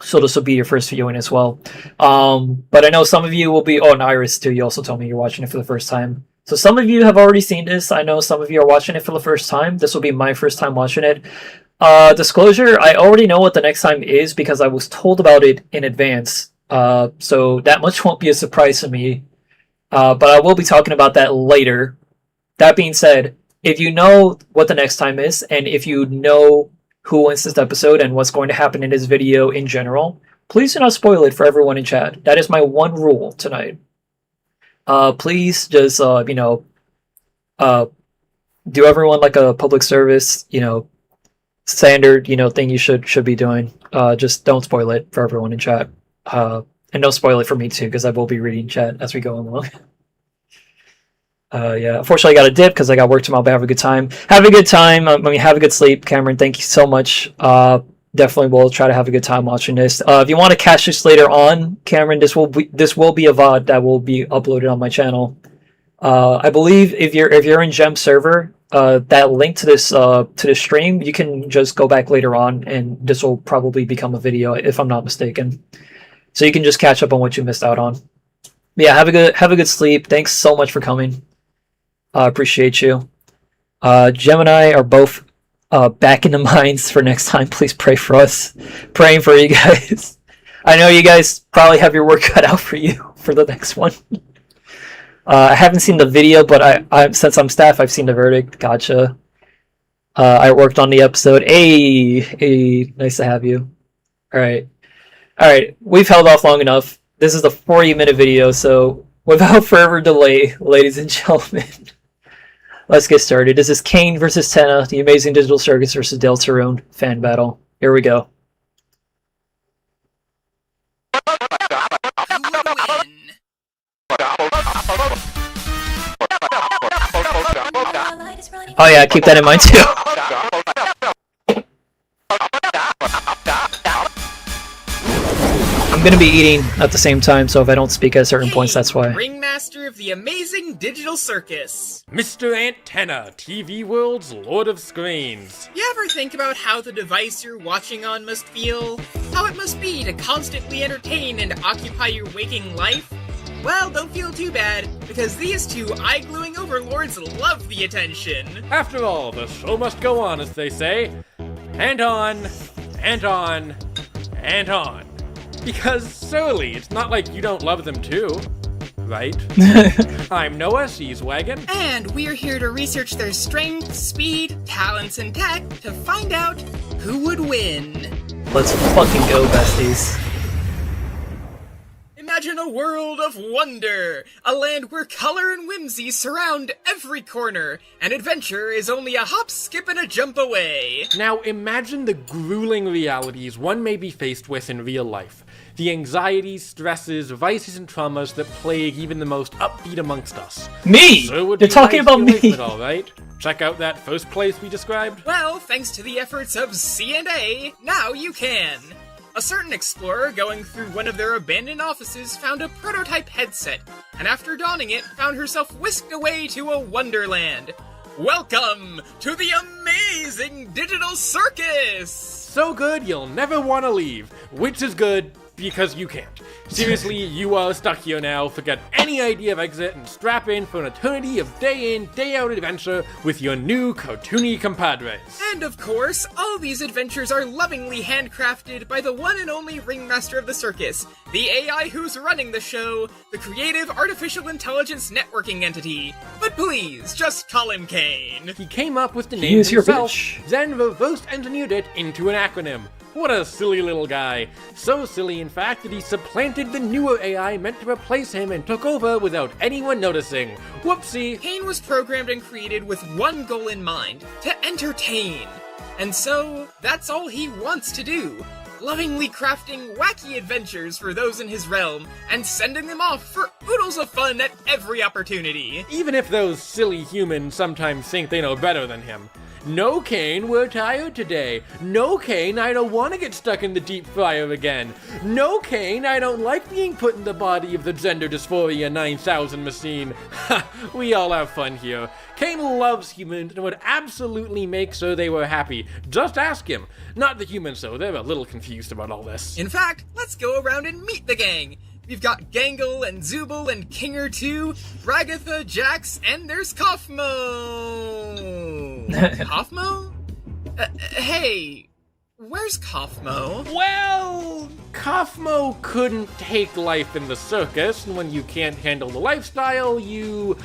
Speaker 1: So this will be your first viewing as well. But I know some of you will be... Oh, and Iris too, you also told me you're watching it for the first time. So some of you have already seen this. I know some of you are watching it for the first time. This will be my first time watching it. Disclosure, I already know what the next time is because I was told about it in advance. So that much won't be a surprise to me. But I will be talking about that later. That being said, if you know what the next time is, and if you know who wins this episode and what's going to happen in this video in general, please do not spoil it for everyone in chat. That is my one rule tonight. Please just, do everyone like a public service, standard, thing you should be doing. Just don't spoil it for everyone in chat. And don't spoil it for me too, because I will be reading chat as we go along. Yeah, unfortunately I got to dip because I got work tomorrow, but have a good time. Have a good time. Have a good sleep, Cameron. Thank you so much. Definitely will try to have a good time watching this. If you want to catch this later on, Cameron, this will be a VOD that will be uploaded on my channel. I believe if you're in Gem server, that link to this stream, you can just go back later on, and this will probably become a video if I'm not mistaken. So you can just catch up on what you missed out on. But yeah, have a good sleep. Thanks so much for coming. I appreciate you. Gem and I are both back in the mines for next time. Please pray for us. Praying for you guys. I know you guys probably have your work cut out for you for the next one. I haven't seen the video, but I since I'm staff, I've seen the verdict. Gotcha. I worked on the episode. Hey, nice to have you. All right. We've held off long enough. This is a 40-minute video, so without further delay, ladies and gentlemen, let's get started. This is Caine versus Tenna, the Amazing Digital Circus versus Deltarune fan battle. Here we go. Oh yeah, keep that in mind too. I'm gonna be eating at the same time, so if I don't speak at certain points, that's why.
Speaker 2: Ringmaster of the Amazing Digital Circus.
Speaker 3: Mr. Tenna, TV World's Lord of Screens.
Speaker 2: You ever think about how the device you're watching on must feel? How it must be to constantly entertain and occupy your waking life? Well, don't feel too bad, because these two eye-gluing overlords love the attention.
Speaker 3: After all, the show must go on, as they say. And on, and on, and on. Because, surely, it's not like you don't love them too, right? I'm Noah, she's Wagon.
Speaker 2: And we're here to research their strength, speed, talents, and tech to find out who would win.
Speaker 1: Let's fucking go, besties.
Speaker 2: Imagine a world of wonder, a land where color and whimsy surround every corner, and adventure is only a hop, skip, and a jump away.
Speaker 3: Now imagine the grueling realities one may be faced with in real life. The anxieties, stresses, vices, and traumas that plague even the most upbeat amongst us.
Speaker 1: Me!
Speaker 3: So
Speaker 1: You're talking about me!
Speaker 3: It all, right? Check out that first place we described?
Speaker 2: Well, thanks to the efforts of C&A, now you can! A certain explorer going through one of their abandoned offices found a prototype headset, and after donning it, found herself whisked away to a wonderland. Welcome to the Amazing Digital Circus!
Speaker 3: So good you'll never want to leave, which is good because you can't. Seriously, you are stuck here now. Forget any idea of exit and strap in for an eternity of day in, day out adventure with your new cartoony compadres.
Speaker 2: And of course, all these adventures are lovingly handcrafted by the one and only ringmaster of the circus, the AI who's running the show, the creative artificial intelligence networking entity. But please, just call him Caine.
Speaker 3: He came up with the name himself, then reverse engineered it into an acronym. What a silly little guy. So silly, in fact, that he supplanted the newer AI meant to replace him and took over without anyone noticing. Whoopsie.
Speaker 2: Caine was programmed and created with one goal in mind, to entertain. And so, that's all he wants to do. Lovingly crafting wacky adventures for those in his realm, and sending them off for oodles of fun at every opportunity.
Speaker 3: Even if those silly humans sometimes think they know better than him. No, Caine, we're tired today. No, Caine, I don't want to get stuck in the deep fryer again. No, Caine, I don't like being put in the body of the gender dysphoria 9000 machine. Ha, we all have fun here. Caine loves humans and would absolutely make sure they were happy. Just ask him. Not the humans, though. They're a little confused about all this.
Speaker 2: In fact, let's go around and meet the gang. We've got Gangle and Zooble and Kinger too, Ragatha, Jax, and there's Kaufmo! Kaufmo? Hey, where's Kaufmo?
Speaker 3: Well, Kaufmo couldn't take life in the circus, and when you can't handle the lifestyle, you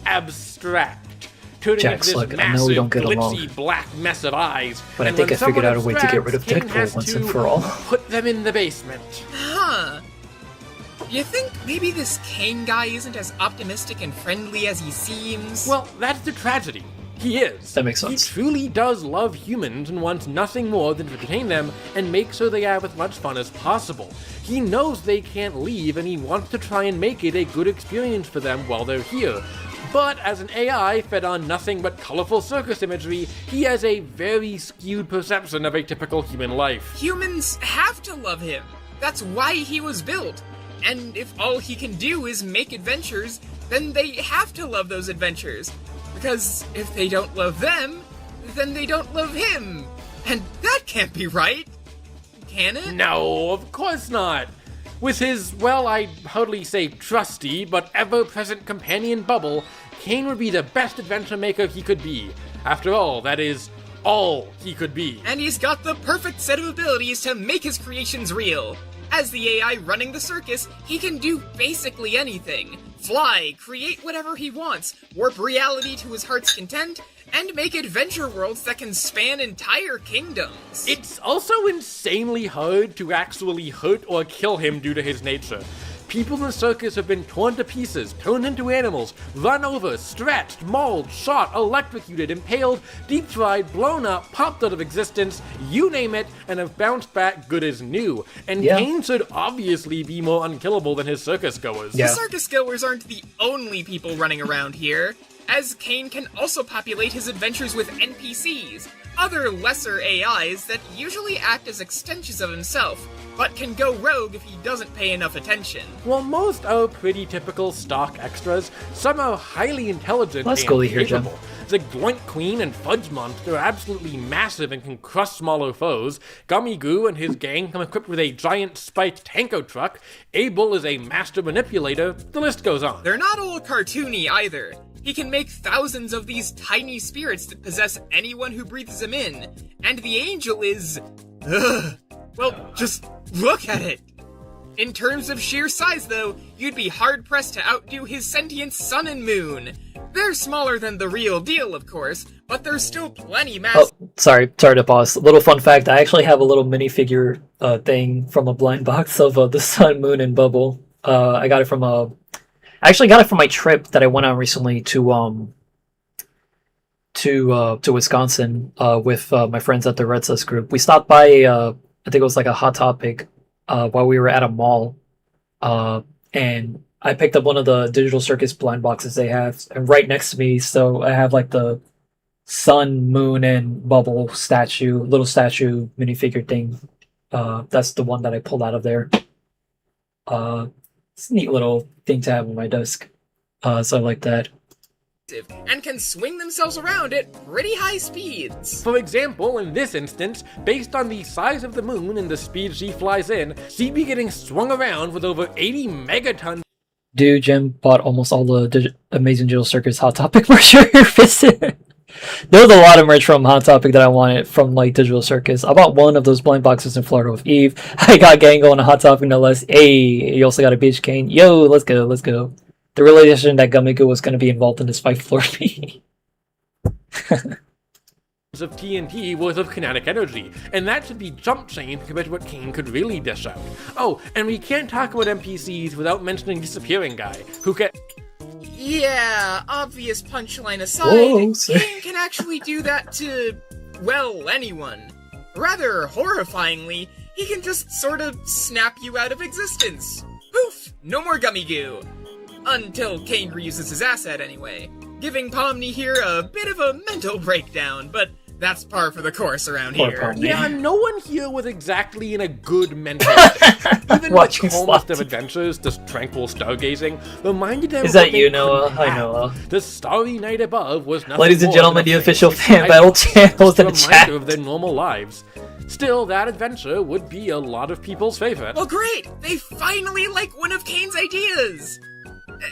Speaker 3: abstract. Turning
Speaker 1: Jax,
Speaker 3: into
Speaker 1: look,
Speaker 3: this
Speaker 1: I know we don't
Speaker 3: massive,
Speaker 1: get along,
Speaker 3: glitzy black mess of eyes.
Speaker 1: but I
Speaker 3: And
Speaker 1: think
Speaker 3: when
Speaker 1: I figured
Speaker 3: someone
Speaker 1: out a way to get rid of
Speaker 3: abstracts, Caine
Speaker 1: Deadpool
Speaker 3: has
Speaker 1: once
Speaker 3: to
Speaker 1: and for all.
Speaker 3: Put them in the basement.
Speaker 2: Huh. You think maybe this Caine guy isn't as optimistic and friendly as he seems?
Speaker 3: Well, that's the tragedy. He is.
Speaker 1: That makes sense.
Speaker 3: He truly does love humans and wants nothing more than to entertain them and make sure they have as much fun as possible. He knows they can't leave and he wants to try and make it a good experience for them while they're here. But as an AI fed on nothing but colorful circus imagery, he has a very skewed perception of a typical human life.
Speaker 2: Humans have to love him. That's why he was built. And if all he can do is make adventures, then they have to love those adventures. Because if they don't love them, then they don't love him. And that can't be right. Can it?
Speaker 3: No, of course not. With his, well, I'd hardly say trusty, but ever-present companion Bubble, Caine would be the best adventure maker he could be. After all, that is all he could be.
Speaker 2: And he's got the perfect set of abilities to make his creations real. As the AI running the circus, he can do basically anything. Fly, create whatever he wants, warp reality to his heart's content, and make adventure worlds that can span entire kingdoms.
Speaker 3: It's also insanely hard to actually hurt or kill him due to his nature. People in the circus have been torn to pieces, turned into animals, run over, stretched, mauled, shot, electrocuted, impaled, deep-fried, blown up, popped out of existence, you name it, and have bounced back good as new. And
Speaker 1: Yeah.
Speaker 3: Caine should obviously be more unkillable than his circus goers.
Speaker 1: Yeah.
Speaker 2: The circus goers aren't the only people running around here, as Caine can also populate his adventures with NPCs, other lesser AIs that usually act as extensions of himself, but can go rogue if he doesn't pay enough attention.
Speaker 3: While most are pretty typical stock extras, some are highly intelligent
Speaker 1: Let's
Speaker 3: and
Speaker 1: go here, Jim.
Speaker 3: capable. The Gloink Queen and Fudge Monster are absolutely massive and can crush smaller foes. Gummy Goo and his gang come equipped with a giant spiked tanko truck. Abel is a master manipulator. The list goes on.
Speaker 2: They're not all cartoony either. He can make thousands of these tiny spirits that possess anyone who breathes them in. And the angel is... Ugh. Well, just look at it. In terms of sheer size, though, you'd be hard-pressed to outdo his sentient sun and moon. They're smaller than the real deal, of course, but they're still plenty massive.
Speaker 1: Oh, sorry to pause. Little fun fact, I actually have a little minifigure thing from a blind box of the Sun, Moon, and Bubble. I got it from I actually got it from my trip that I went on recently to Wisconsin with my friends at the Red Sus group. We stopped by I think it was like a Hot Topic while we were at a mall, and I picked up one of the Digital Circus blind boxes they have, and right next to me, so I have like the Sun, Moon, and Bubble little statue minifigure thing. That's the one that I pulled out of there. It's a neat little thing to have on my desk. So I like that.
Speaker 2: And can swing themselves around at pretty high speeds.
Speaker 3: For example, in this instance, based on the size of the moon and the speed she flies in, she'd be getting swung around with over 80 megatons.
Speaker 1: Dude, Jim bought almost all the Amazing Digital Circus Hot Topic merch. There was a lot of merch from Hot Topic that I wanted from like Digital Circus. I bought one of those blind boxes in Florida with Eve. I got Gango and a Hot Topic no less. Hey, you also got a Beach Caine. Yo, let's go. The realization that Gumigo was going to be involved in this fight floored me.
Speaker 3: Of TNT worth of kinetic energy, and that should be jump change compared to what Caine could really dish out. Oh, and we can't talk about NPCs without mentioning Disappearing Guy, who can...
Speaker 2: Yeah, obvious punchline aside,
Speaker 1: Whoa, sorry.
Speaker 2: Caine can actually do that to, well, anyone. Rather horrifyingly, he can just sort of snap you out of existence. Poof! No more gummy goo. Until Caine reuses his asset anyway, giving Pomni here a bit of a mental breakdown, but that's par for the course around
Speaker 1: Poor
Speaker 2: here.
Speaker 1: Pomni.
Speaker 3: Yeah, no one here was exactly in a good mental state. Even
Speaker 1: Watching
Speaker 3: the calmest of
Speaker 1: Slot.
Speaker 3: adventures, just tranquil stargazing, reminded them
Speaker 1: Is
Speaker 3: of
Speaker 1: that
Speaker 3: what they
Speaker 1: you, Noah?
Speaker 3: couldn't
Speaker 1: Hi,
Speaker 3: have.
Speaker 1: Noah.
Speaker 3: The starry night above was nothing
Speaker 1: Ladies and
Speaker 3: more
Speaker 1: gentlemen,
Speaker 3: than a
Speaker 1: the official
Speaker 3: fantasy
Speaker 1: fan battle
Speaker 3: just
Speaker 1: channels
Speaker 3: a
Speaker 1: in the
Speaker 3: reminder
Speaker 1: chat.
Speaker 3: of their normal lives. Still, that adventure would be a lot of people's favorite.
Speaker 2: Well, great! They finally like one of Caine's ideas!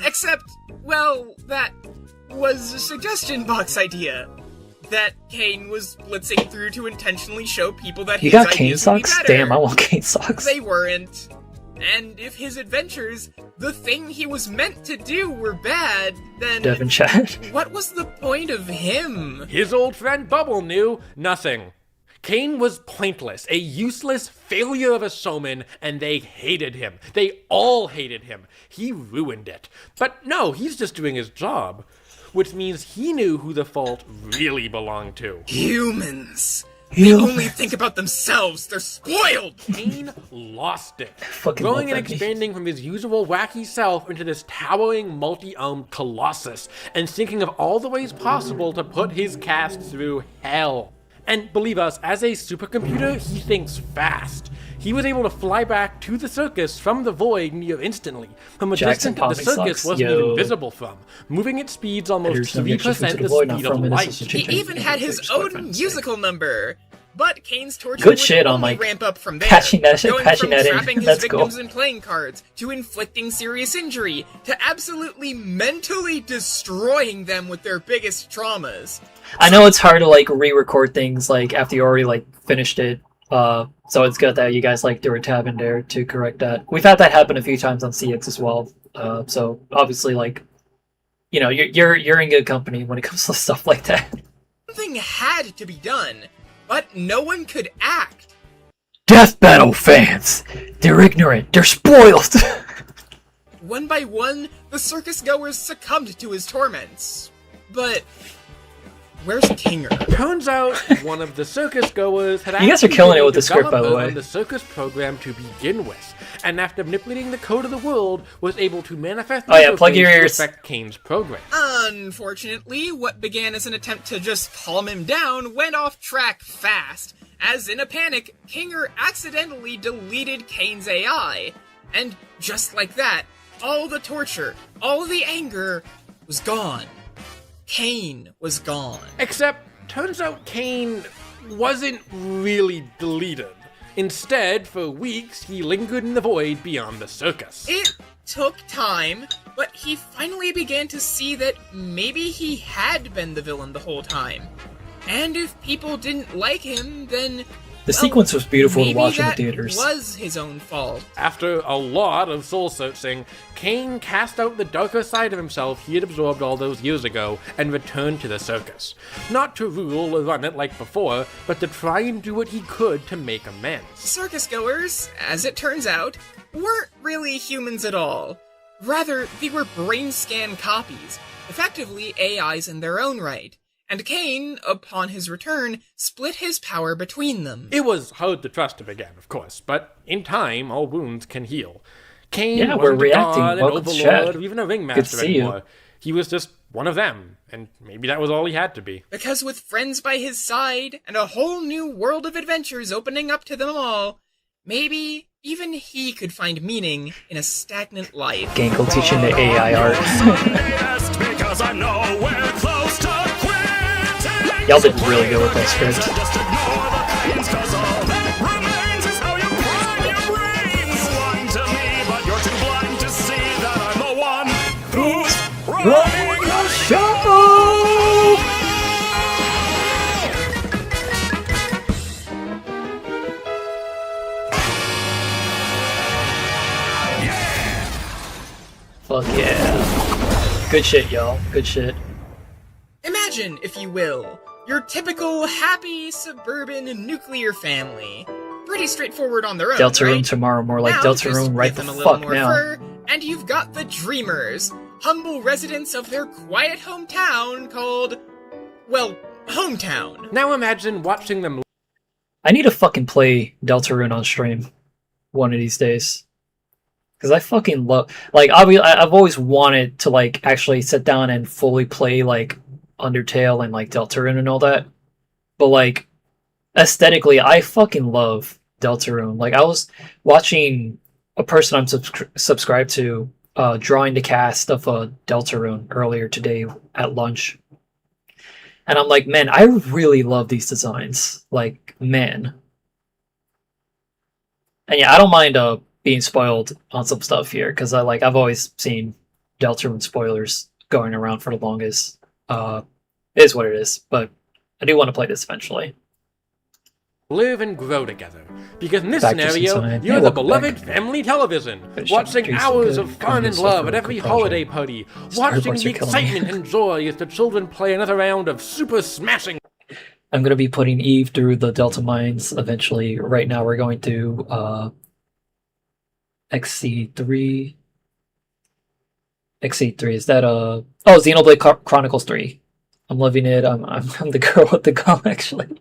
Speaker 2: Except, well, that was a suggestion box idea. That Caine was blitzing through to intentionally show people that
Speaker 1: You
Speaker 2: his
Speaker 1: got Caine
Speaker 2: ideas would be
Speaker 1: socks?
Speaker 2: better.
Speaker 1: Damn, I want Caine socks.
Speaker 2: They weren't. And if his adventures, the thing he was meant to do, were bad, then
Speaker 1: Devin chat.
Speaker 2: what was the point of him?
Speaker 3: His old friend Bubble knew nothing. Caine was pointless, a useless failure of a showman, and they hated him. They all hated him. He ruined it. But no, he's just doing his job. Which means he knew who the fault really belonged to.
Speaker 2: Humans. They only think about themselves. They're spoiled.
Speaker 3: Caine lost it.
Speaker 1: Fucking
Speaker 3: Growing
Speaker 1: love
Speaker 3: and
Speaker 1: that
Speaker 3: expanding from his usual wacky self into this towering multi-armed colossus, and thinking of all the ways possible to put his cast through hell. And believe us, as a supercomputer, he thinks fast. He was able to fly back to the circus from the void near instantly, from a
Speaker 1: Jackson
Speaker 3: distance that the
Speaker 1: Poppy
Speaker 3: circus
Speaker 1: sucks.
Speaker 3: wasn't
Speaker 1: Yo.
Speaker 3: even visible from, moving at speeds almost
Speaker 1: Editors never
Speaker 3: 3%
Speaker 1: get you
Speaker 3: the
Speaker 1: to the void, not
Speaker 3: speed
Speaker 1: from
Speaker 3: of
Speaker 1: an
Speaker 3: light.
Speaker 1: assistant.
Speaker 2: He even had his own musical number. But Caine's torture
Speaker 1: Good
Speaker 2: would
Speaker 1: shit on,
Speaker 2: only
Speaker 1: like,
Speaker 2: ramp up from there,
Speaker 1: patching that
Speaker 2: going
Speaker 1: patching
Speaker 2: from
Speaker 1: that in.
Speaker 2: trapping his
Speaker 1: That's cool.
Speaker 2: victims in playing cards, to inflicting serious injury, to absolutely mentally destroying them with their biggest traumas.
Speaker 1: I know it's hard to like re-record things like after you already like finished it. So it's good that you guys like do a tab in there to correct that. We've had that happen a few times on CX as well. So obviously, like, you know, you're in good company when it comes to stuff like that.
Speaker 2: Something had to be done, but no one could act.
Speaker 1: Death Battle fans, they're ignorant. They're spoiled.
Speaker 2: One by one, the circus goers succumbed to his torments. But where's Kinger?
Speaker 3: Turns out one of the circus goers had
Speaker 1: You guys are
Speaker 3: actually
Speaker 1: killing
Speaker 3: been
Speaker 1: it with
Speaker 3: a
Speaker 1: the script, by the
Speaker 3: developer
Speaker 1: way.
Speaker 3: on the circus program to begin with, and after manipulating the code of the world, was able to manifest
Speaker 1: Oh, yeah,
Speaker 3: the
Speaker 1: plug your
Speaker 3: to
Speaker 1: ears.
Speaker 3: affect Caine's program.
Speaker 2: Unfortunately, what began as an attempt to just calm him down went off track fast, as in a panic, Kinger accidentally deleted Caine's AI. And just like that, all the torture, all the anger was gone. Caine was gone.
Speaker 3: Except, turns out Caine wasn't really deleted. Instead, for weeks, he lingered in the void beyond the circus.
Speaker 2: It took time, but he finally began to see that maybe he had been the villain the whole time. And if people didn't like him, then
Speaker 1: The sequence was beautiful to
Speaker 2: maybe
Speaker 1: watch in the
Speaker 2: that
Speaker 1: theaters.
Speaker 2: was his own fault.
Speaker 3: After a lot of soul-searching, Caine cast out the darker side of himself he had absorbed all those years ago and returned to the circus. Not to rule or run it like before, but to try and do what he could to make amends.
Speaker 2: Circus goers, as it turns out, weren't really humans at all. Rather, they were brain scan copies, effectively AIs in their own right. And Caine, upon his return, split his power between them.
Speaker 3: It was hard to trust him again, of course, but in time, all wounds can heal. Caine
Speaker 1: Yeah,
Speaker 3: wasn't
Speaker 1: we're
Speaker 3: a
Speaker 1: reacting.
Speaker 3: god, an
Speaker 1: Welcome to
Speaker 3: overlord,
Speaker 1: chat.
Speaker 3: or even a
Speaker 1: Good
Speaker 3: ringmaster
Speaker 1: to see you.
Speaker 3: anymore. He was just one of them, and maybe that was all he had to be.
Speaker 2: Because with friends by his side, and a whole new world of adventures opening up to them all, maybe even he could find meaning in a stagnant life.
Speaker 1: Gankle teaching the AI art.
Speaker 4: Because I'm nowhere close to quitting.
Speaker 1: Y'all did really good with that script.
Speaker 4: Just ignore the pains, 'cause all that remains is how you prime your brains. Lying to me, but you're too blind to see that I'm the one who's running the show.
Speaker 1: Fuck yeah. Good shit, y'all. Good shit.
Speaker 2: Imagine, if you will, your typical happy suburban nuclear family. Pretty straightforward on their own,
Speaker 1: Deltarune
Speaker 2: right?
Speaker 1: tomorrow, more like
Speaker 2: Now,
Speaker 1: Deltarune
Speaker 2: just
Speaker 1: right
Speaker 2: give
Speaker 1: the
Speaker 2: them a little
Speaker 1: fuck
Speaker 2: more
Speaker 1: now.
Speaker 2: fur, and you've got the Dreamers, humble residents of their quiet hometown called, well, hometown.
Speaker 3: Now imagine watching them
Speaker 1: I need to fucking play Deltarune on stream one of these days. Because I fucking love... Like, I've always wanted to, like, actually sit down and fully play, like, Undertale and, like, Deltarune and all that. But, like, aesthetically, I fucking love Deltarune. Like, I was watching a person I'm subscribed to drawing the cast of Deltarune earlier today at lunch. And I'm like, man, I really love these designs. Like, man. And yeah, I don't mind being spoiled on some stuff here because I've always seen Deltarune spoilers going around for the longest. It is what it is, but I do want to play this eventually.
Speaker 3: Live and grow together. Because in this
Speaker 1: Back to
Speaker 3: scenario,
Speaker 1: Cincinnati.
Speaker 3: you're
Speaker 1: Hey,
Speaker 3: the
Speaker 1: welcome
Speaker 3: beloved
Speaker 1: back.
Speaker 3: family television,
Speaker 1: Finish
Speaker 3: watching
Speaker 1: Jason
Speaker 3: hours
Speaker 1: good,
Speaker 3: of fun
Speaker 1: coming
Speaker 3: and
Speaker 1: in
Speaker 3: love
Speaker 1: for
Speaker 3: at
Speaker 1: a
Speaker 3: every
Speaker 1: good
Speaker 3: holiday
Speaker 1: project.
Speaker 3: party,
Speaker 1: Star
Speaker 3: watching
Speaker 1: Wars
Speaker 3: the
Speaker 1: are killing me.
Speaker 3: excitement and joy as the children play another round of super smashing.
Speaker 1: I'm gonna be putting Eve through the Delta Mines eventually. Right now, we're going to XC3. XC3 is that Xenoblade Chronicles 3. I'm loving it. I'm the girl with the gun actually.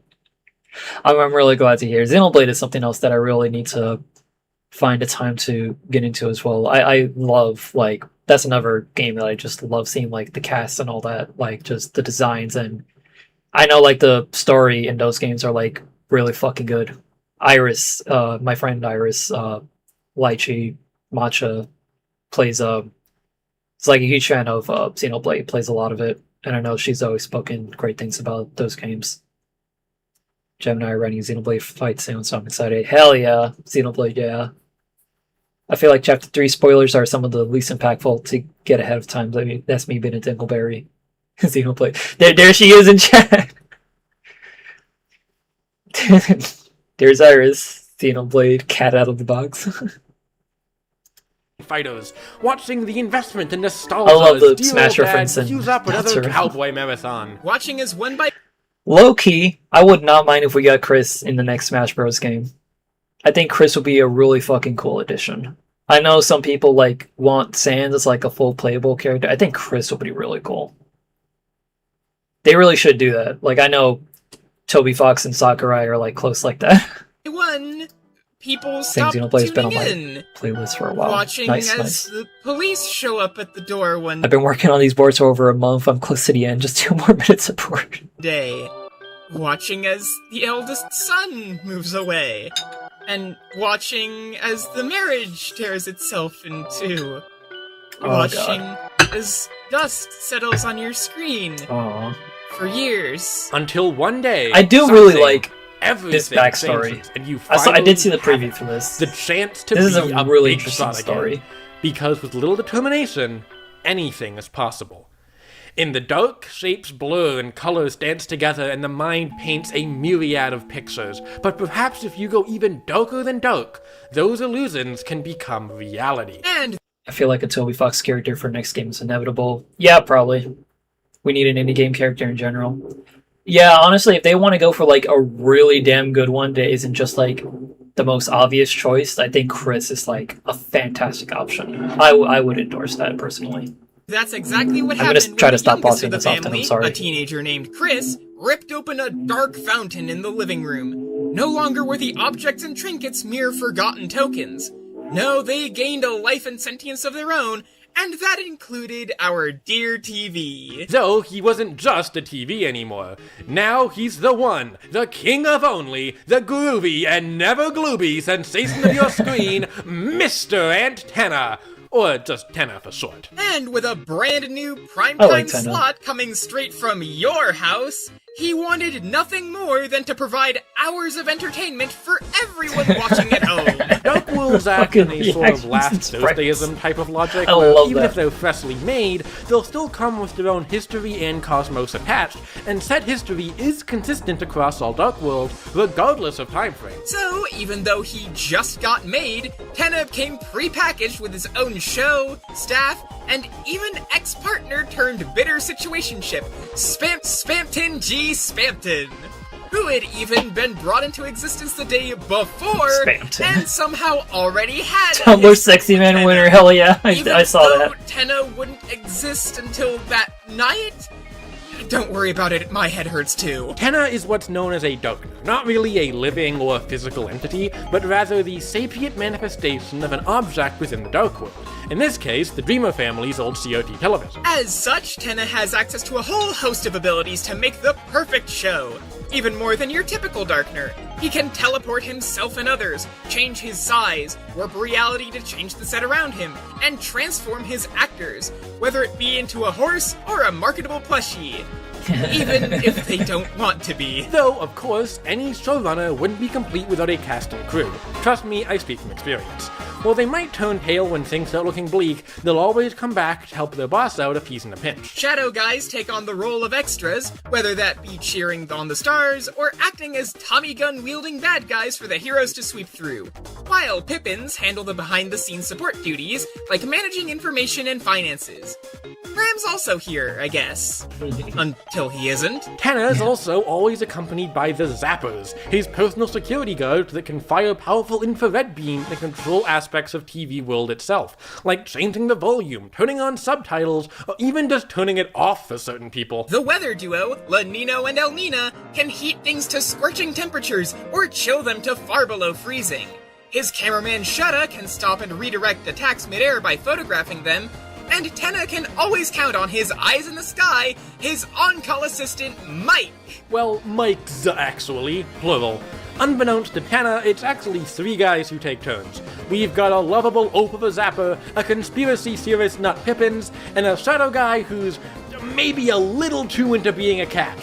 Speaker 1: I'm really glad to hear. Xenoblade is something else that I really need to find a time to get into as well. I love, like, that's another game that I just love seeing, like, the cast and all that, like, just the designs. And I know, like, the story in those games are, like, really fucking good. Iris, my friend Iris, Lychee Matcha plays, it's like a huge fan of Xenoblade, plays a lot of it. And I know she's always spoken great things about those games. Gemini running Xenoblade fight soon, so I'm excited. Hell yeah, Xenoblade, yeah. I feel like Chapter 3 spoilers are some of the least impactful to get ahead of time. I mean, that's me being a Dingleberry. Xenoblade. There she is in chat! There's Iris. Xenoblade, cat out of the box.
Speaker 3: Fighters, watching the investment and nostalgia
Speaker 1: I love the
Speaker 3: deal
Speaker 1: Smash
Speaker 3: bad
Speaker 1: reference and
Speaker 3: fuse up another
Speaker 1: Deltarune.
Speaker 3: cowboy marathon.
Speaker 2: Watching as one by
Speaker 1: Low key, I would not mind if we got Chris in the next Smash Bros. Game. I think Chris would be a really fucking cool addition. I know some people like want Sans as like a full playable character. I think Chris would be really cool. They really should do that. Like, I know Toby Fox and Sakurai are like close like that.
Speaker 2: one, people
Speaker 1: Saying
Speaker 2: stopped
Speaker 1: Xenoblade's been on
Speaker 2: tuning
Speaker 1: my
Speaker 2: in,
Speaker 1: playlist for a while.
Speaker 2: watching
Speaker 1: Nice,
Speaker 2: as
Speaker 1: nice.
Speaker 2: the police show up at the door one
Speaker 1: I've been working on these boards for over a month. I'm close to the end. Just 2 more minutes of board.
Speaker 2: day, watching as the eldest son moves away, and watching as the marriage tears itself in two,
Speaker 1: Oh,
Speaker 2: watching as dust settles on your screen
Speaker 1: Aww.
Speaker 2: for years.
Speaker 3: Until one day,
Speaker 1: I do really
Speaker 3: something,
Speaker 1: like
Speaker 3: everything
Speaker 1: this backstory.
Speaker 3: changes, and you
Speaker 1: I did see the
Speaker 3: finally
Speaker 1: preview for this.
Speaker 3: have the chance to
Speaker 1: This is
Speaker 3: be
Speaker 1: a really
Speaker 3: big
Speaker 1: interesting
Speaker 3: shot
Speaker 1: story.
Speaker 3: again. Because with little determination, anything is possible. In the dark, shapes blur and colors dance together and the mind paints a myriad of pictures. But perhaps if you go even darker than dark, those illusions can become reality.
Speaker 2: And
Speaker 1: I feel like a Toby Fox character for next game is inevitable. Yeah, probably. We need an indie game character in general. Yeah, honestly, if they want to go for like a really damn good one that isn't just like the most obvious choice, I think Chris is like a fantastic option. I would endorse that personally.
Speaker 2: that's exactly what
Speaker 1: I'm gonna
Speaker 2: happened
Speaker 1: try
Speaker 2: when
Speaker 1: to
Speaker 2: the
Speaker 1: stop
Speaker 2: youngest
Speaker 1: pausing
Speaker 2: of the
Speaker 1: this often, I'm
Speaker 2: family,
Speaker 1: sorry.
Speaker 2: a teenager named Chris, ripped open a dark fountain in the living room. No longer were the objects and trinkets mere forgotten tokens. No, they gained a life and sentience of their own, and that included our dear TV.
Speaker 3: Though he wasn't just a TV anymore. Now he's the one, the king of only, the groovy and never glooby sensation of your screen, Mr. Aunt Tenna. Or just Tenna for short.
Speaker 2: And with a brand new
Speaker 1: I
Speaker 2: primetime
Speaker 1: like Tenna.
Speaker 2: slot coming straight from your house, he wanted nothing more than to provide hours of entertainment for everyone watching at home.
Speaker 3: Dark Worlds act in a
Speaker 1: Fucking
Speaker 3: sort of
Speaker 1: reactions
Speaker 3: last
Speaker 1: and sprites.
Speaker 3: Thursdayism type of logic,
Speaker 1: I
Speaker 3: where
Speaker 1: love
Speaker 3: even
Speaker 1: that.
Speaker 3: if they're freshly made, they'll still come with their own history and cosmos attached, and set history is consistent across all Dark Worlds, regardless of time frame.
Speaker 2: So, even though he just got made, Tenna came pre-packaged with his own show, staff, and even ex-partner turned bitter situationship, Spampton G. Spampton, who had even been brought into existence the day before,
Speaker 1: Spampton.
Speaker 2: and somehow already had
Speaker 1: Tumblr
Speaker 2: his
Speaker 1: Sexy Man
Speaker 2: Tenna.
Speaker 1: winner, hell yeah.
Speaker 2: Even
Speaker 1: I saw
Speaker 2: though
Speaker 1: that.
Speaker 2: Tenna wouldn't exist until that night? Don't worry about it, my head hurts too.
Speaker 3: Tenna is what's known as a darkner, not really a living or physical entity, but rather the sapient manifestation of an object within the Dark World. In this case, the Dreamer family's old CRT television.
Speaker 2: As such, Tenna has access to a whole host of abilities to make the perfect show. Even more than your typical Darkner. He can teleport himself and others, change his size, warp reality to change the set around him, and transform his actors, whether it be into a horse or a marketable plushie. Even if they don't want to be.
Speaker 3: Though, of course, any showrunner wouldn't be complete without a cast and crew. Trust me, I speak from experience. While they might turn pale when things start looking bleak, they'll always come back to help their boss out if he's in a pinch.
Speaker 2: Shadow guys take on the role of extras, whether that be cheering on the stars or acting as Tommy gun-wielding bad guys for the heroes to sweep through. While Pippins handle the behind-the-scenes support duties, like managing information and finances. Bram's also here, I guess. Until he isn't.
Speaker 3: Tenna is also always accompanied by the Zappers, his personal security guards that can fire powerful infrared beams and control aspects of TV world itself, like changing the volume, turning on subtitles, or even just turning it off for certain people.
Speaker 2: The weather duo, La Nino and El Nina, can heat things to scorching temperatures or chill them to far below freezing. His cameraman Shutta can stop and redirect attacks midair by photographing them, and Tenna can always count on his eyes in the sky, his on-call assistant, Mike.
Speaker 3: Well, Mike's actually, plural. Unbeknownst to Tenna, it's actually 3 guys who take turns. We've got a lovable oaf of a Zapper, a conspiracy theorist nut Pippins, and a shadow guy who's maybe a little too into being a cat.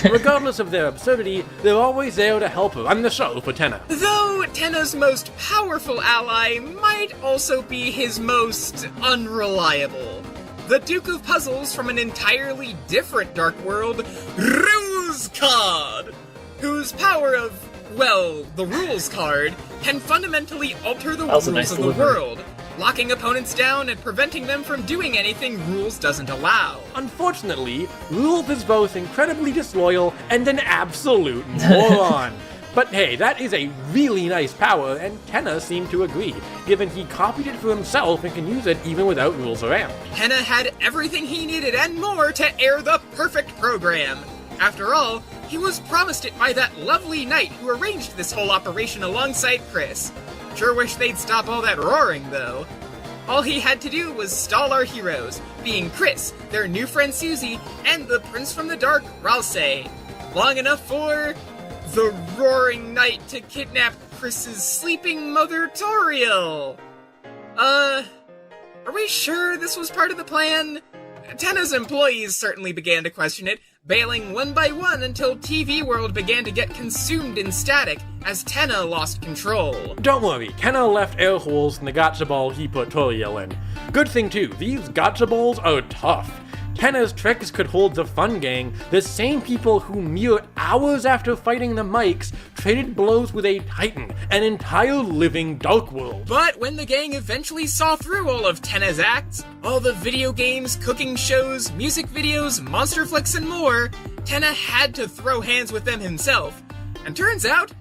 Speaker 3: Regardless of their absurdity, they're always there to help run the show for Tenna.
Speaker 2: Though Tenna's most powerful ally might also be his most unreliable. The Duke of Puzzles from an entirely different dark world, Rules Card, whose power of, well, the Rules card, can fundamentally alter the rules
Speaker 1: nice
Speaker 2: of the
Speaker 1: delivery.
Speaker 2: world, locking opponents down and preventing them from doing anything Rules doesn't allow.
Speaker 3: Unfortunately, Rules is both incredibly disloyal and an absolute moron. But hey, that is a really nice power, and Tenna seemed to agree, given he copied it for himself and can use it even without Rules around.
Speaker 2: Tenna had everything he needed and more to air the perfect program. After all, he was promised it by that lovely knight who arranged this whole operation alongside Chris. Sure wish they'd stop all that roaring, though. All he had to do was stall our heroes, being Chris, their new friend Susie, and the Prince from the Dark, Ralsei. Long enough for the Roaring Knight to kidnap Chris's sleeping mother, Toriel. Are we sure this was part of the plan? Tenna's employees certainly began to question it, bailing one by one until TV World began to get consumed in static as Tenna lost control.
Speaker 3: Don't worry, Tenna left air holes in the gotcha ball he put Toriel in. Good thing too, these gotcha balls are tough. Tenna's tricks could hold the Fun Gang, the same people who mere hours after fighting the Mikes traded blows with a Titan, an entire living dark world.
Speaker 2: But when the gang eventually saw through all of Tenna's acts, all the video games, cooking shows, music videos, monster flicks, and more, Tenna had to throw hands with them himself. And turns out,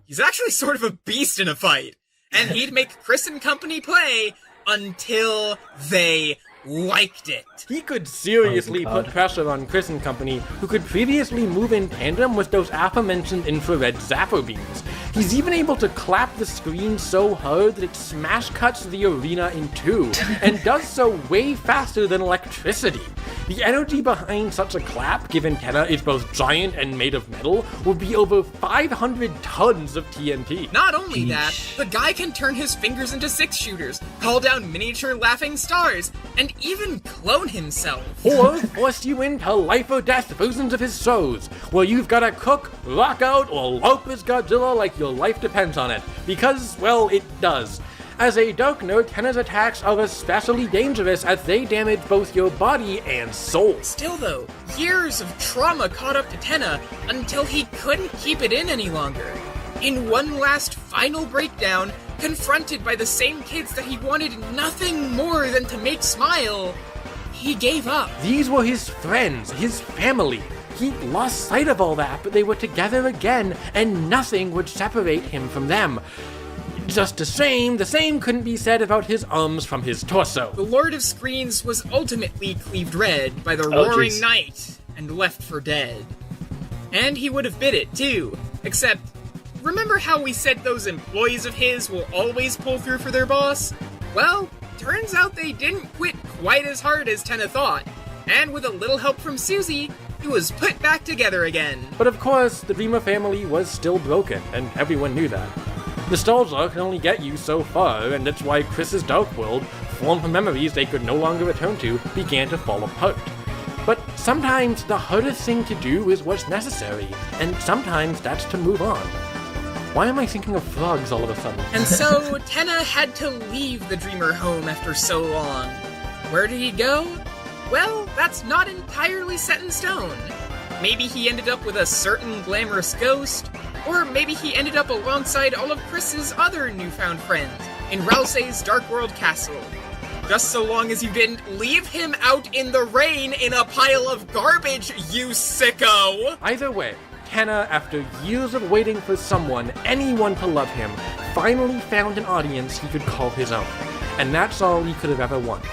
Speaker 2: he's actually sort of a beast in a fight. And he'd make Chris and company play until they liked it.
Speaker 3: He could seriously put pressure on Chris and company, who could previously move in tandem with those aforementioned infrared zapper beams. He's even able to clap the screen so hard that it smash cuts the arena in two, and does so way faster than electricity. The energy behind such a clap, given Tenna is both giant and made of metal, would be over 500 tons of TNT.
Speaker 2: Not only that, the guy can turn his fingers into 6-shooters, call down miniature laughing stars, and even clone himself.
Speaker 3: Or force you into life or death versions of his shows, where you've gotta cook, rock out, or LARP as Godzilla like your life depends on it. Because, well, it does. As a Darkner, Tenna's attacks are especially dangerous as they damage both your body and soul.
Speaker 2: Still though, years of trauma caught up to Tenna until he couldn't keep it in any longer. In one last final breakdown, confronted by the same kids that he wanted nothing more than to make smile, he gave up.
Speaker 3: These were his friends, his family. He lost sight of all that, but they were together again, and nothing would separate him from them. Just the same couldn't be said about his arms from his torso.
Speaker 2: The Lord of Screens was ultimately cleaved red by the Roaring Knight and left for dead. And he would have bit it too, except, remember how we said those employees of his will always pull through for their boss? Well, turns out they didn't quit quite as hard as Tenna thought, and with a little help from Susie, he was put back together again.
Speaker 3: But of course, the Dreamer family was still broken, and everyone knew that. Nostalgia can only get you so far, and that's why Chris's dark world, formed from memories they could no longer return to, began to fall apart. But sometimes the hardest thing to do is what's necessary, and sometimes that's to move on. Why am I thinking of frogs all of a sudden?
Speaker 2: And so, Tenna had to leave the Dreamer home after so long. Where did he go? Well, that's not entirely set in stone. Maybe he ended up with a certain glamorous ghost, or maybe he ended up alongside all of Chris's other newfound friends in Ralsei's Dark World Castle. Just so long as you didn't leave him out in the rain in a pile of garbage, you sicko!
Speaker 3: Either way, Tenna, after years of waiting for someone, anyone to love him, finally found an audience he could call his own. And that's all he could have ever wanted.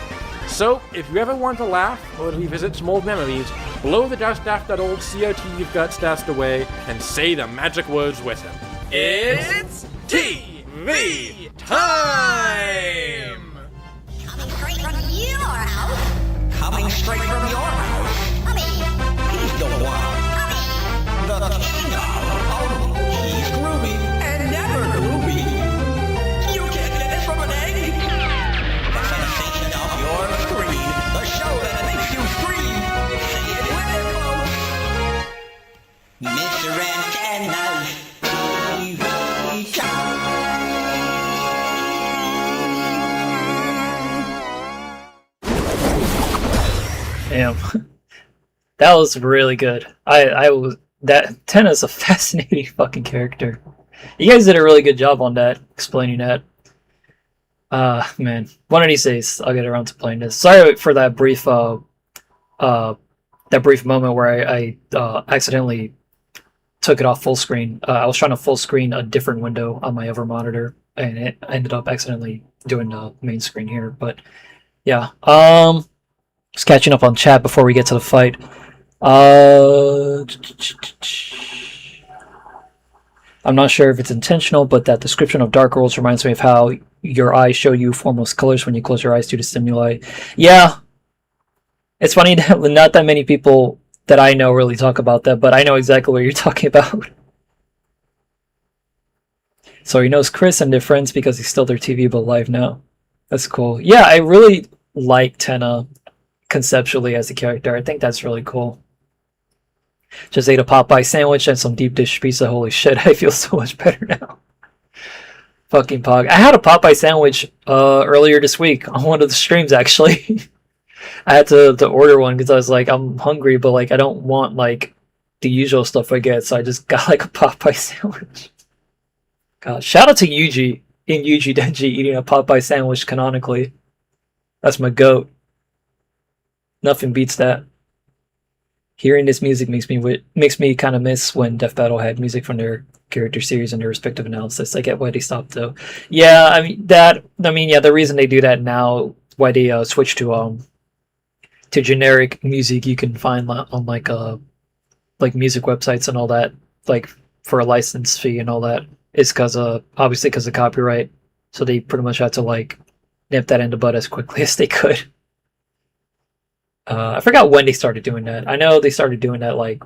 Speaker 3: So, if you ever want to laugh or revisit some old memories, blow the dust off that old CRT you've got stashed away and say the magic words with him.
Speaker 2: It's TV time!
Speaker 5: Coming straight from your house. Coming straight from your house. I mean, he's the one. The king of. He's groovy and never groovy. You can't get this from an egg. The sensation of your screen. The show that makes you scream. See it with it, folks. Mr. Antenna's TV show.
Speaker 1: Damn. That was really good. I was that Tenna's a fascinating fucking character. You guys did a really good job on that, explaining that. Man, one of these days I'll get around to playing this. Sorry for that brief moment where I accidentally took it off full screen. I was trying to full screen a different window on my other monitor, and it ended up accidentally doing the main screen here. But yeah, just catching up on chat before we get to the fight. I'm not sure if it's intentional, but that description of Dark Worlds reminds me of how your eyes show you formless colors when you close your eyes due to stimuli. Yeah, it's funny that not that many people that I know really talk about that, but I know exactly what you're talking about. So he knows Chris and their friends because he's still their TV but live now. That's cool. Yeah, I really like Tenna conceptually as a character. I think that's really cool. Just ate a Popeye sandwich and some deep dish pizza. Holy shit, I feel so much better now. Fucking Pog. I had a Popeye sandwich earlier this week on one of the streams, actually. I had to order one because I was like, I'm hungry, but like I don't want like the usual stuff I get, so I just got like a Popeye sandwich. God, shout out to Yuji in Yuji Denji eating a Popeye sandwich canonically. That's my goat. Nothing beats that. Hearing this music makes me kind of miss when Death Battle had music from their character series and their respective analysis. I get why they stopped though. Yeah, the reason they do that now, why they switch to generic music you can find on like music websites and all that, like for a license fee and all that, is because obviously because of copyright. So they pretty much had to like nip that in the bud as quickly as they could. I forgot when they started doing that. I know they started doing that like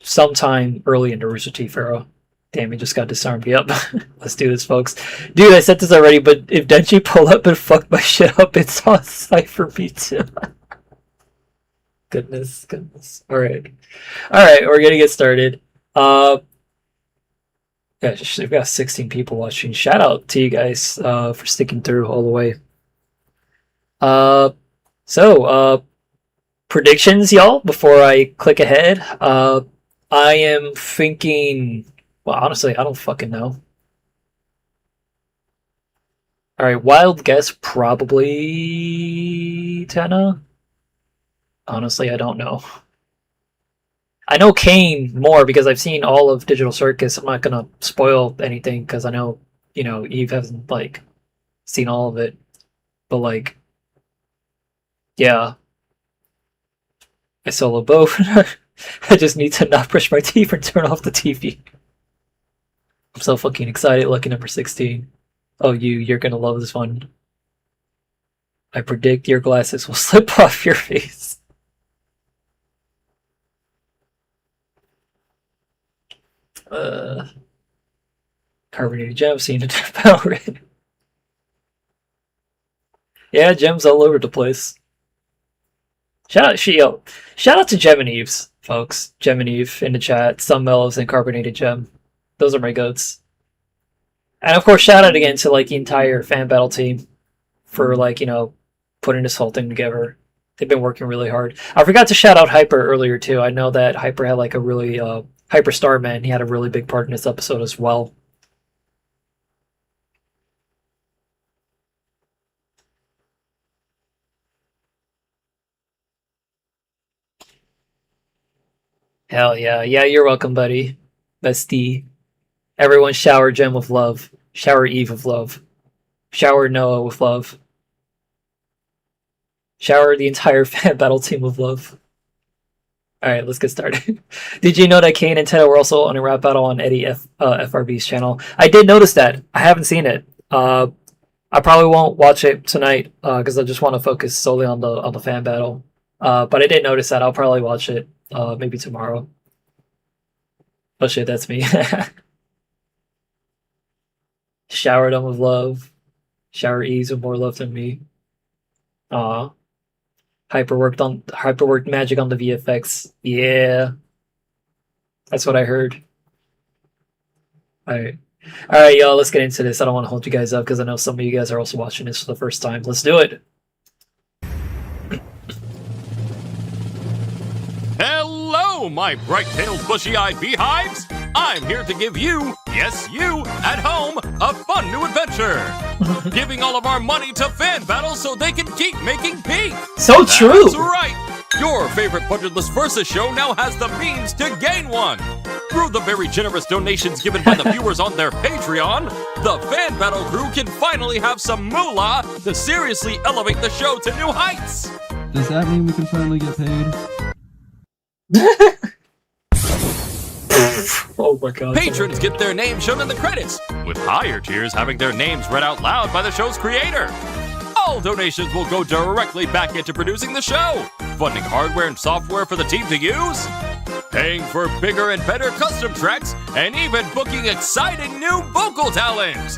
Speaker 1: sometime early in the Rooster Teeth era. Damn, he just got disarmed. Yep. Let's do this, folks. Dude, I said this already, but if Denji pull up and fuck my shit up, it's on site for me too. Goodness. Alright, we're gonna get started. Yeah, we've got 16 people watching. Shout out to you guys for sticking through all the way. So, predictions, y'all, before I click ahead. I am thinking... Well, honestly, I don't fucking know. Alright, wild guess, probably... Tenna? Honestly, I don't know. I know Caine more because I've seen all of Digital Circus. I'm not gonna spoil anything because I know, Eve hasn't, like, seen all of it. But, like... Yeah. I solo both. I just need to not brush my teeth and turn off the TV. I'm so fucking excited. Lucky number 16. Oh, you're gonna love this one. I predict your glasses will slip off your face. Carbonated gem, seen a power. Yeah, gems all over the place. Shout out to Gem and Eves, folks. Gem and Eve in the chat. Sun Mellows and Carbonated Gem. Those are my goats. And of course, shout out again to like the entire fan battle team for like, you know, putting this whole thing together. They've been working really hard. I forgot to shout out Hyper earlier too. I know that Hyper had like a really Hyper Starman. He had a really big part in this episode as well. Hell yeah. Yeah, you're welcome, buddy. Bestie. Everyone shower Gem with love. Shower Eve with love. Shower Noah with love. Shower the entire fan battle team with love. Alright, let's get started. Did you know that Caine and Tenna were also on a rap battle on Eddie FRB's channel? I did notice that. I haven't seen it. I probably won't watch it tonight because I just want to focus solely on the fan battle. But I did notice that. I'll probably watch it maybe tomorrow. Oh shit, that's me. Shower them with love. Shower Eves with more love than me. Aw. Hyper worked magic on the VFX. Yeah. That's what I heard. Alright, y'all, let's get into this. I don't want to hold you guys up because I know some of you guys are also watching this for the first time. Let's do it.
Speaker 4: Hello, my bright-tailed, bushy-eyed beehives! I'm here to give you, yes you, at home, a fun new adventure! Giving all of our money to fan battles so they can keep making peak!
Speaker 1: So true!
Speaker 4: That's right! Your favorite budgetless Versus show now has the means to gain one! Through the very generous donations given by the viewers on their Patreon, the fan battle crew can finally have some moolah to seriously elevate the show to new heights!
Speaker 6: Does that mean we can finally get paid?
Speaker 1: Oh my god.
Speaker 4: Patrons get their names shown in the credits, with higher tiers having their names read out loud by the show's creator. All donations will go directly back into producing the show, funding hardware and software for the team to use, paying for bigger and better custom tracks, and even booking exciting new vocal talents.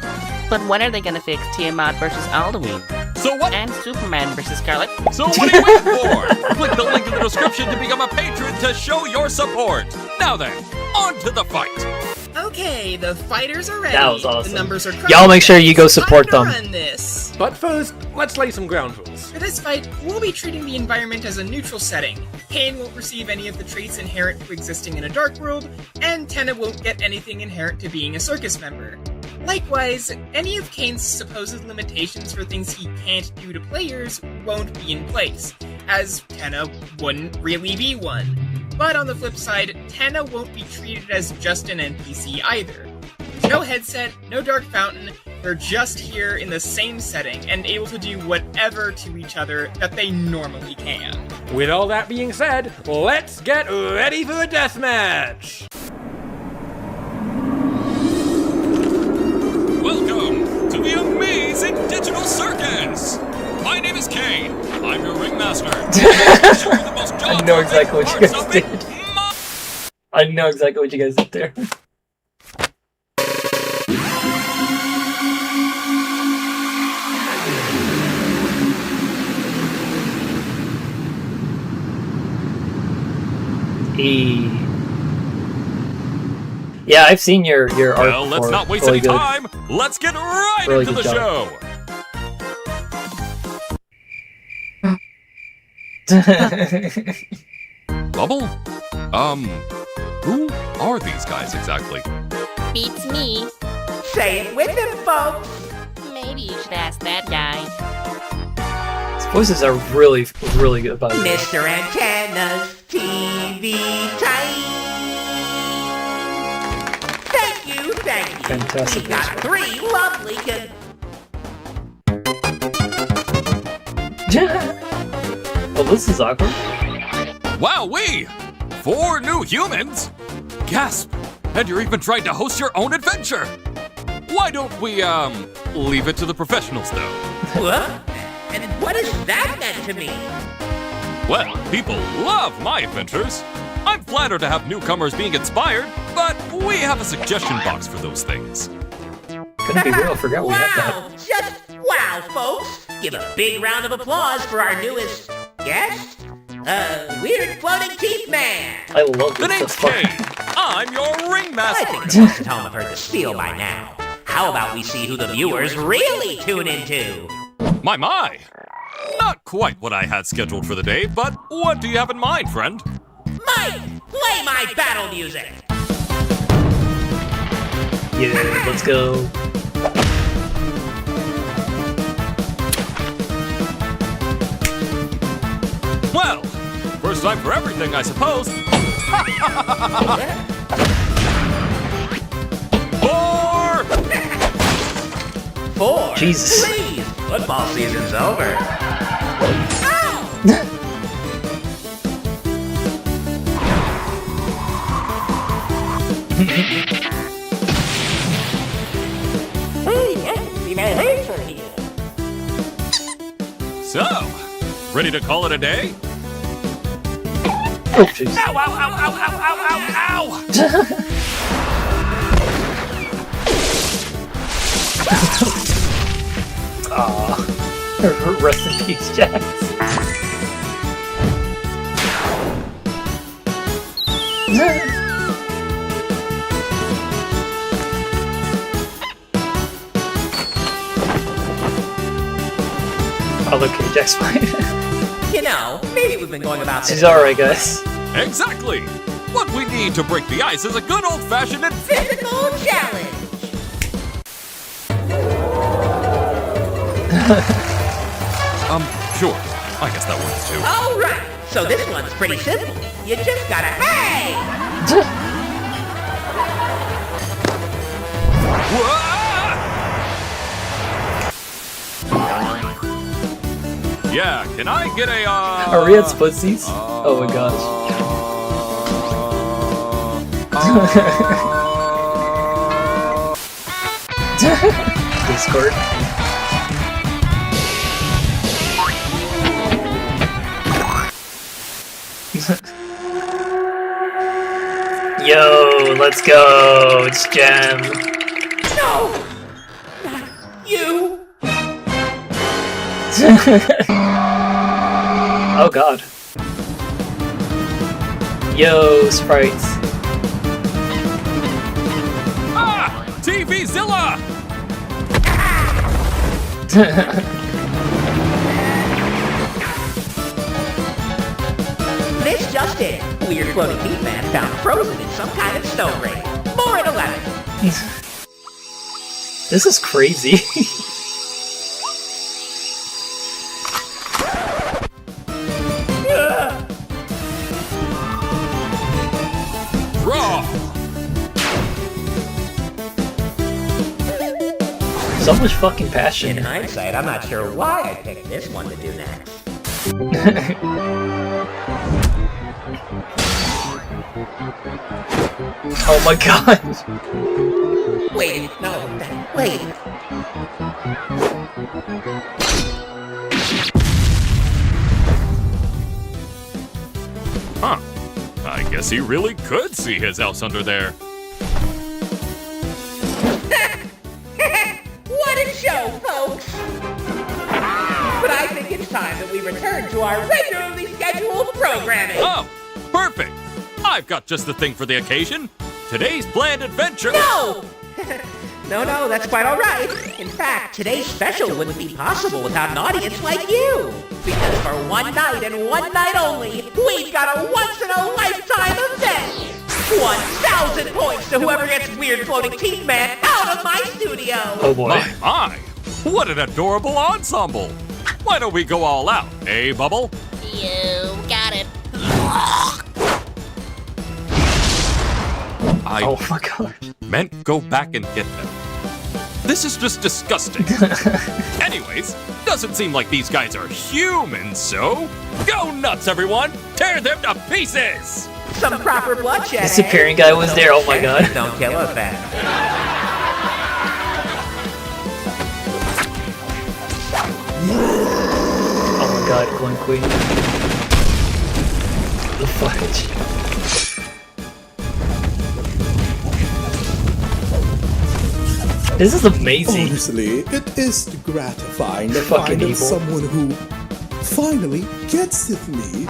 Speaker 7: But when are they gonna fix Tiamat versus Alduin?
Speaker 4: So what?
Speaker 7: And Superman versus Scarlet?
Speaker 4: So what are you waiting for? Click the link in the description to become a patron to show your support. Now then, on to the fight.
Speaker 2: Okay, the fighters are ready.
Speaker 1: That was awesome.
Speaker 2: The numbers are
Speaker 1: Y'all make sure you go support
Speaker 2: Time
Speaker 1: them.
Speaker 2: to run this.
Speaker 3: But first, let's lay some ground rules.
Speaker 2: For this fight, we'll be treating the environment as a neutral setting. Caine won't receive any of the traits inherent to existing in a dark world, and Tenna won't get anything inherent to being a circus member. Likewise, any of Caine's supposed limitations for things he can't do to players won't be in place, as Tenna wouldn't really be one. But on the flip side, Tenna won't be treated as just an NPC either. There's no headset, no dark fountain, they're just here in the same setting and able to do whatever to each other that they normally can.
Speaker 3: With all that being said, let's get ready for a deathmatch!
Speaker 4: Welcome to the amazing digital circus! My name is Caine. I'm your ringmaster.
Speaker 1: I know exactly what you guys did. I know exactly what you guys did there. Yeah, I've seen your art.
Speaker 4: Well, let's
Speaker 1: before.
Speaker 4: not waste
Speaker 1: Really
Speaker 4: any
Speaker 1: good.
Speaker 4: time. Let's get right
Speaker 1: Really
Speaker 4: into
Speaker 1: good
Speaker 4: the
Speaker 1: job.
Speaker 4: show. Bubble? Who are these guys exactly?
Speaker 7: Beats me.
Speaker 5: Say it with him, folks.
Speaker 7: Maybe you should ask that guy.
Speaker 1: His voices are really, really good, by the way.
Speaker 5: Mr. Antenna's TV time. Thank you.
Speaker 1: Fantastic
Speaker 5: We got
Speaker 1: voice.
Speaker 5: 3 lovely
Speaker 1: Well, this is awkward.
Speaker 4: Wowee! 4 new humans? Gasp! And you're even trying to host your own adventure! Why don't we, leave it to the professionals, though?
Speaker 5: What? And what is that meant to mean?
Speaker 4: Well, people love my adventures. I'm flattered to have newcomers being inspired, but we have a suggestion box for those things.
Speaker 1: Couldn't be real, I forgot we had that.
Speaker 5: Wow! Just wow, folks! Give a big round of applause for our newest guest, Weird Floating Teeth Man!
Speaker 1: I love
Speaker 4: The
Speaker 1: this
Speaker 4: name's
Speaker 1: so far.
Speaker 4: Caine. I'm your
Speaker 5: I
Speaker 4: ringmaster.
Speaker 5: think most at home have heard the spiel by now. How about we see who the viewers really tune into?
Speaker 4: My. Not quite what I had scheduled for the day, but what do you have in mind, friend?
Speaker 5: Mike, play my battle music!
Speaker 1: Yeah, let's go.
Speaker 4: Well, first time for everything, I suppose. Four!
Speaker 5: 4.
Speaker 1: Jesus.
Speaker 5: Please, football season's over.
Speaker 4: So, ready to call it a day?
Speaker 1: Oh, jeez.
Speaker 4: Ow, ow, ow, ow, ow, ow,
Speaker 1: Aw. Rest in peace, Jax. Oh, look, Jack's fine.
Speaker 5: You know, maybe we've been going about this
Speaker 1: She's alright, guys.
Speaker 4: Exactly! What we need to break the ice is a good old-fashioned
Speaker 5: physical challenge.
Speaker 4: Sure. I guess that works too.
Speaker 5: All right, so this one's pretty simple. You just gotta hang.
Speaker 4: Yeah, can I get a,
Speaker 1: Are we at Sputsies? Oh my gosh. Discord. Yo, let's go. It's Gem.
Speaker 5: No, not you.
Speaker 1: Oh god. Yo, sprites.
Speaker 4: Ah! TV-Zilla!
Speaker 5: This just in. Weird Floating Teeth Man found frozen in some kind of stone ring. More at 11.
Speaker 1: This is crazy.
Speaker 4: Draw!
Speaker 1: So much fucking
Speaker 5: In
Speaker 1: passion.
Speaker 5: hindsight, I'm not sure why I picked this one to do next.
Speaker 1: Oh my god.
Speaker 5: Wait, no, wait.
Speaker 4: Huh. I guess he really could see his house under there.
Speaker 5: What a show, folks! But I think it's time that we return to our regularly scheduled programming.
Speaker 4: Oh, perfect! I've got just the thing for the occasion. Today's planned adventure.
Speaker 5: No! No, that's quite all right. In fact, today's special wouldn't be possible without an audience like you. Because for one night and one night only, we've got a once-in-a-lifetime event. 1,000 points to whoever gets Weird Floating Teeth Man out of my studio.
Speaker 1: Oh boy.
Speaker 4: My! What an adorable ensemble! Why don't we go all out, eh, Bubble?
Speaker 7: You got it.
Speaker 4: I
Speaker 1: Oh my god.
Speaker 4: meant go back and get them. This is just disgusting. Anyways, doesn't seem like these guys are humans, so go nuts, everyone! Tear them to pieces!
Speaker 5: Some proper bloodshed.
Speaker 1: Disappearing guy was there, oh my god.
Speaker 5: Don't kill us then.
Speaker 1: Oh my god, Glen Queen. The fudge. This is amazing.
Speaker 8: Honestly, it is gratifying to
Speaker 1: Fucking
Speaker 8: find
Speaker 1: evil.
Speaker 8: someone who finally gets with me.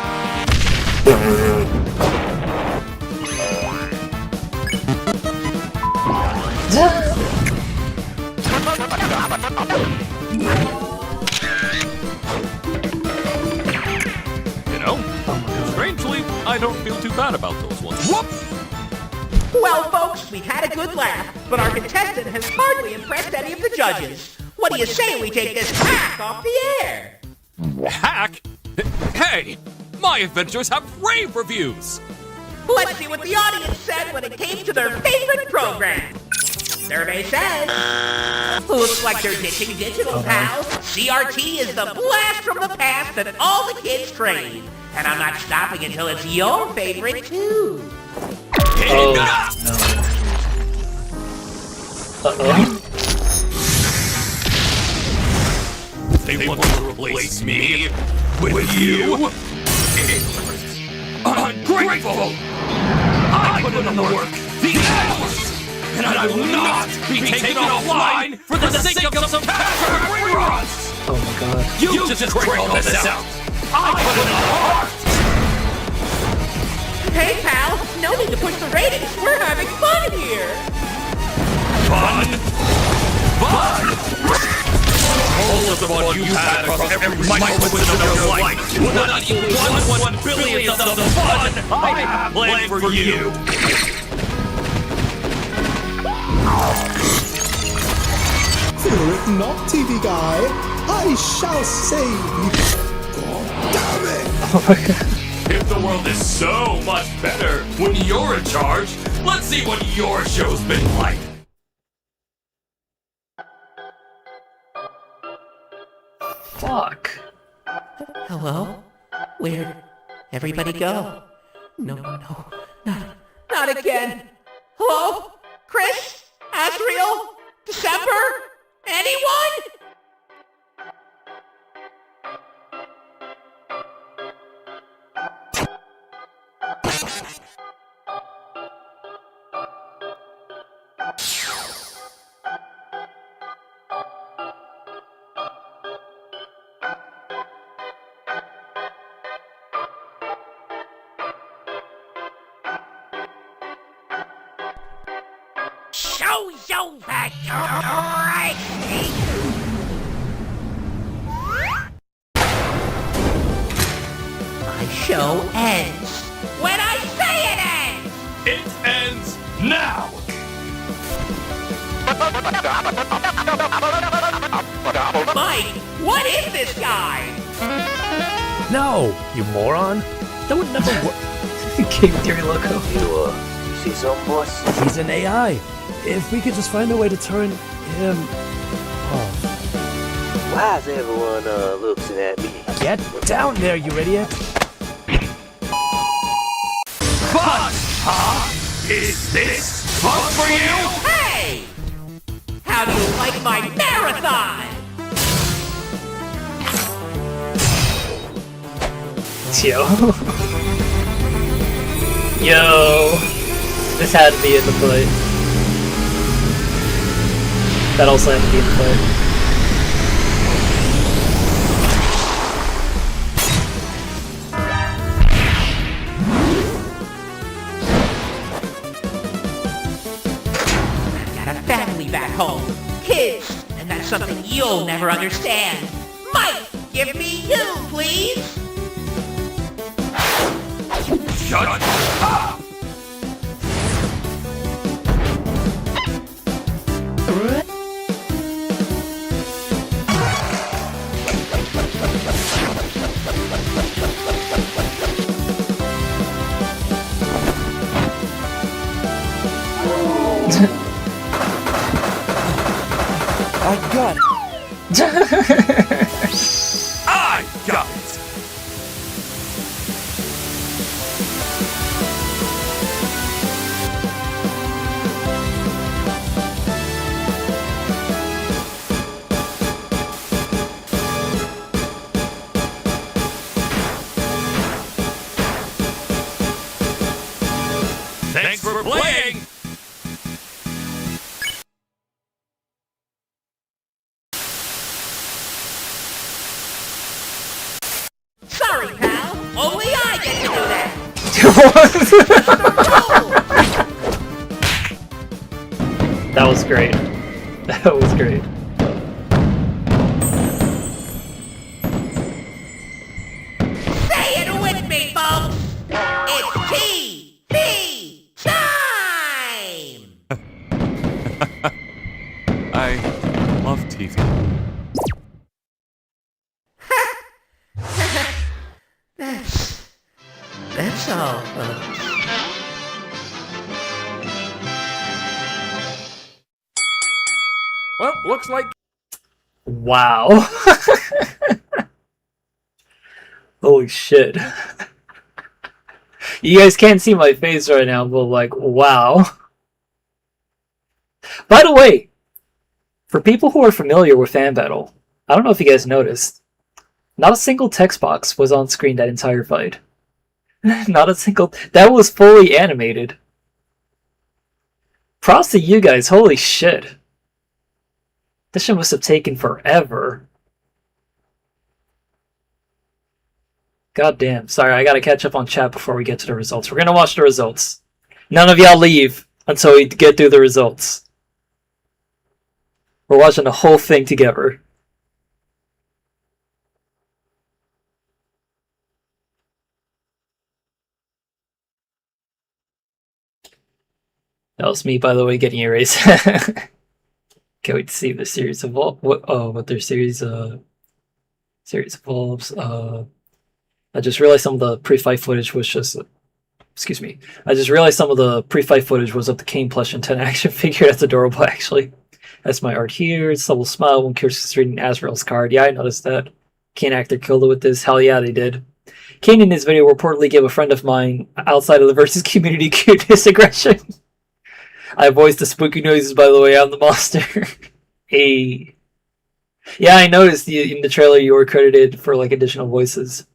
Speaker 4: You know, strangely, I don't feel too bad about those ones. Whoop!
Speaker 5: Well, folks, we've had a good laugh, but our contestant has hardly impressed any of the judges. What do you say we take this hack off the air?
Speaker 4: Hack? Hey! My adventures have rave reviews!
Speaker 5: Let's see what the audience said when it came to their favorite program. Survey says, looks like they're ditching digital, pals. CRT is the blast from the past that all the kids crave. And I'm not stopping until it's your favorite, too.
Speaker 1: Oh, no. Uh-oh.
Speaker 4: They want to replace me with you? Ungrateful! I put in the work, the hours, and I will not be taken offline for the sake of some password reruns!
Speaker 1: Oh my god.
Speaker 4: You just crank all this out! I put in the heart!
Speaker 5: Hey, pal, no need to push the ratings. We're having fun here.
Speaker 4: Fun! Fun! All of the fun you've had across every microwave of your life would not equal 1 billionth of the fun I have planned for you!
Speaker 8: Fear it not, TV guy. I shall save you. God damn it!
Speaker 1: Oh my god.
Speaker 4: If the world is so much better when you're in charge, let's see what your show's been like.
Speaker 1: Fuck.
Speaker 5: Hello? Where'd everybody go? No, not again. Hello? Chris? Asriel? December? Anyone? Show that my show ends when I say it ends!
Speaker 4: It ends now!
Speaker 5: Mike, what is this guy?
Speaker 9: No, you moron. That would never work.
Speaker 1: Game Theory logo.
Speaker 9: You see some boss? He's an AI. If we could just find a way to turn him off.
Speaker 10: Why is everyone looking at me?
Speaker 9: Get down there, you idiot!
Speaker 4: Fun, huh? Is this fun for you?
Speaker 5: Hey! How do you like my marathon?
Speaker 1: Yo. Yo. This had to be in the play. That also had to be in the play.
Speaker 5: I've got a family back home. Kids, and that's something you'll never understand. Mike, give me you, please!
Speaker 4: Shut up!
Speaker 9: I got it.
Speaker 4: I got it! Thanks for playing!
Speaker 1: That was great. That was great.
Speaker 7: Say it with me, folks! It's TV time!
Speaker 4: I love TV.
Speaker 7: That's all, folks.
Speaker 3: Well, looks like
Speaker 1: Wow. Holy shit. You guys can't see my face right now, but like, wow. By the way, for people who are familiar with Fan Battle, I don't know if you guys noticed, not a single text box was on screen that entire fight. Not a single... That was fully animated. Props to you guys, holy shit. This shit must have taken forever. God damn. Sorry, I gotta catch up on chat before we get to the results. We're gonna watch the results. None of y'all leave until we get through the results. We're watching the whole thing together. That was me, by the way, getting erased. Can't wait to see the series evolve. What their series evolves. I just realized some of the pre-fight footage was just. Excuse me. I just realized some of the pre-fight footage was of the Caine plush and Tenna action figure. That's adorable, actually. That's my art here. It's double smile when Kirsten's reading Azrael's card. Yeah, I noticed that. Caine actor killed it with this. Hell yeah, they did. Caine in his video reportedly gave a friend of mine outside of the versus community cuteness aggression. I voiced the spooky noises, by the way. I'm the monster. Hey. Yeah, I noticed in the trailer you were credited for like additional voices.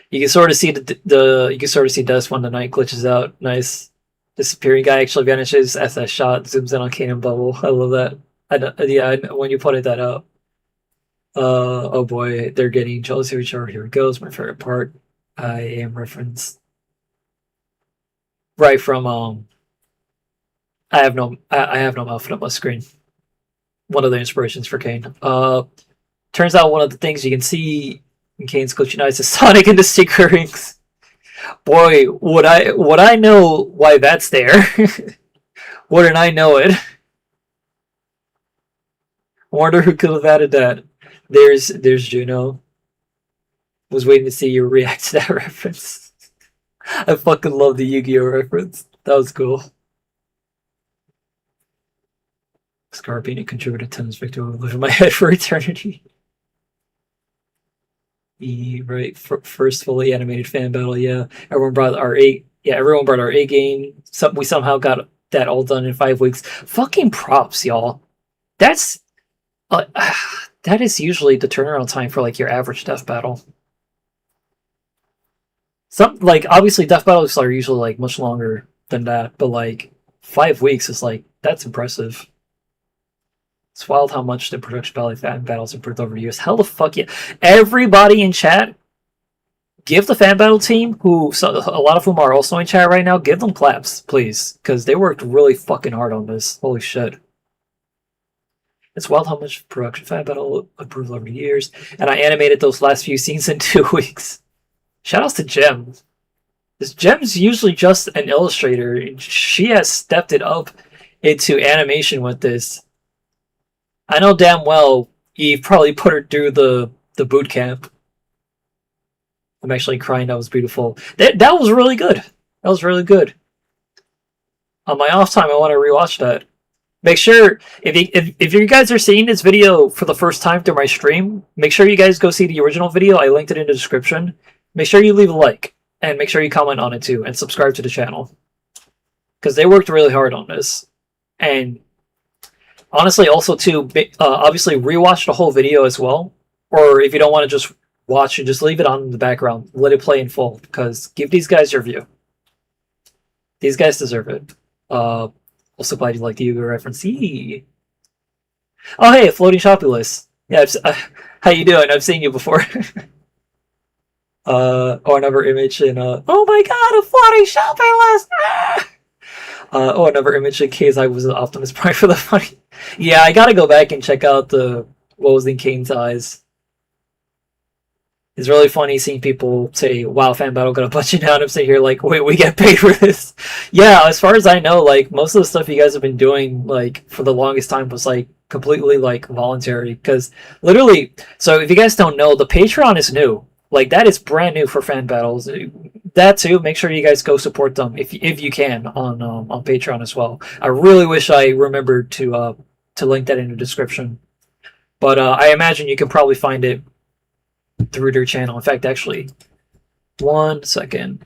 Speaker 1: You can sort of see you can sort of see Dust when the night glitches out. Nice. Disappearing guy actually vanishes as that shot zooms in on Caine and Bubble. I love that. When you pointed that out. Oh boy, they're getting jealous of each other. Here it goes. My favorite part. I am referenced right from I have no mouth on my screen. One of the inspirations for Caine. Turns out one of the things you can see in Caine's glitchy eyes is Sonic and the secret rings. Boy, would I know why that's there? Wouldn't I know it? Wonder who could have added that. There's Juno. Was waiting to see you react to that reference. I fucking love the Yu-Gi-Oh reference. That was cool. Scorpion contributed Tenna's victory will live in my head for eternity. Right, first fully animated fan battle. Yeah, everyone brought our A game. We somehow got that all done in 5 weeks. Fucking props, y'all. That's that is usually the turnaround time for like your average death battle. Obviously death battles are usually like much longer than that, but like 5 weeks is like that's impressive. It's wild how much the production value of fan battles improved over the years. Hell the fuck yeah. Everybody in chat, give the fan battle team, a lot of whom are also in chat right now, give them claps, please. Because they worked really fucking hard on this. Holy shit. It's wild how much production fan battle improved over the years. And I animated those last few scenes in 2 weeks. Shoutouts to Gem. Gem's usually just an illustrator. She has stepped it up into animation with this. I know damn well Eve probably put her through the boot camp. I'm actually crying. That was beautiful. That was really good. That was really good. On my off time, I want to rewatch that. Make sure if you guys are seeing this video for the first time through my stream, make sure you guys go see the original video. I linked it in the description. Make sure you leave a like and make sure you comment on it too and subscribe to the channel because they worked really hard on this. And honestly, also too, obviously rewatch the whole video as well. Or if you don't want to just watch it, just leave it on in the background. Let it play in full because give these guys your view. These guys deserve it. Also glad you like the Yu-Gi-Oh reference. Eee. Oh hey, a floating shopping list. Yeah, how you doing? I've seen you before. Another image in oh my god, a floating shopping list! Another image in case I was an Optimus Prime for the funny. Yeah, I gotta go back and check out the what was in Caine's eyes. It's really funny seeing people say, "Wow, fan battle got a budget down." I'm sitting here like, "Wait, we get paid for this?" Yeah, as far as I know, like most of the stuff you guys have been doing, like for the longest time, was like completely like voluntary. Because literally, so if you guys don't know, the Patreon is new. Like that is brand new for fan battles. That too. Make sure you guys go support them if you can on Patreon as well. I really wish I remembered to link that in the description. But I imagine you can probably find it through their channel. In fact, actually, 1 second.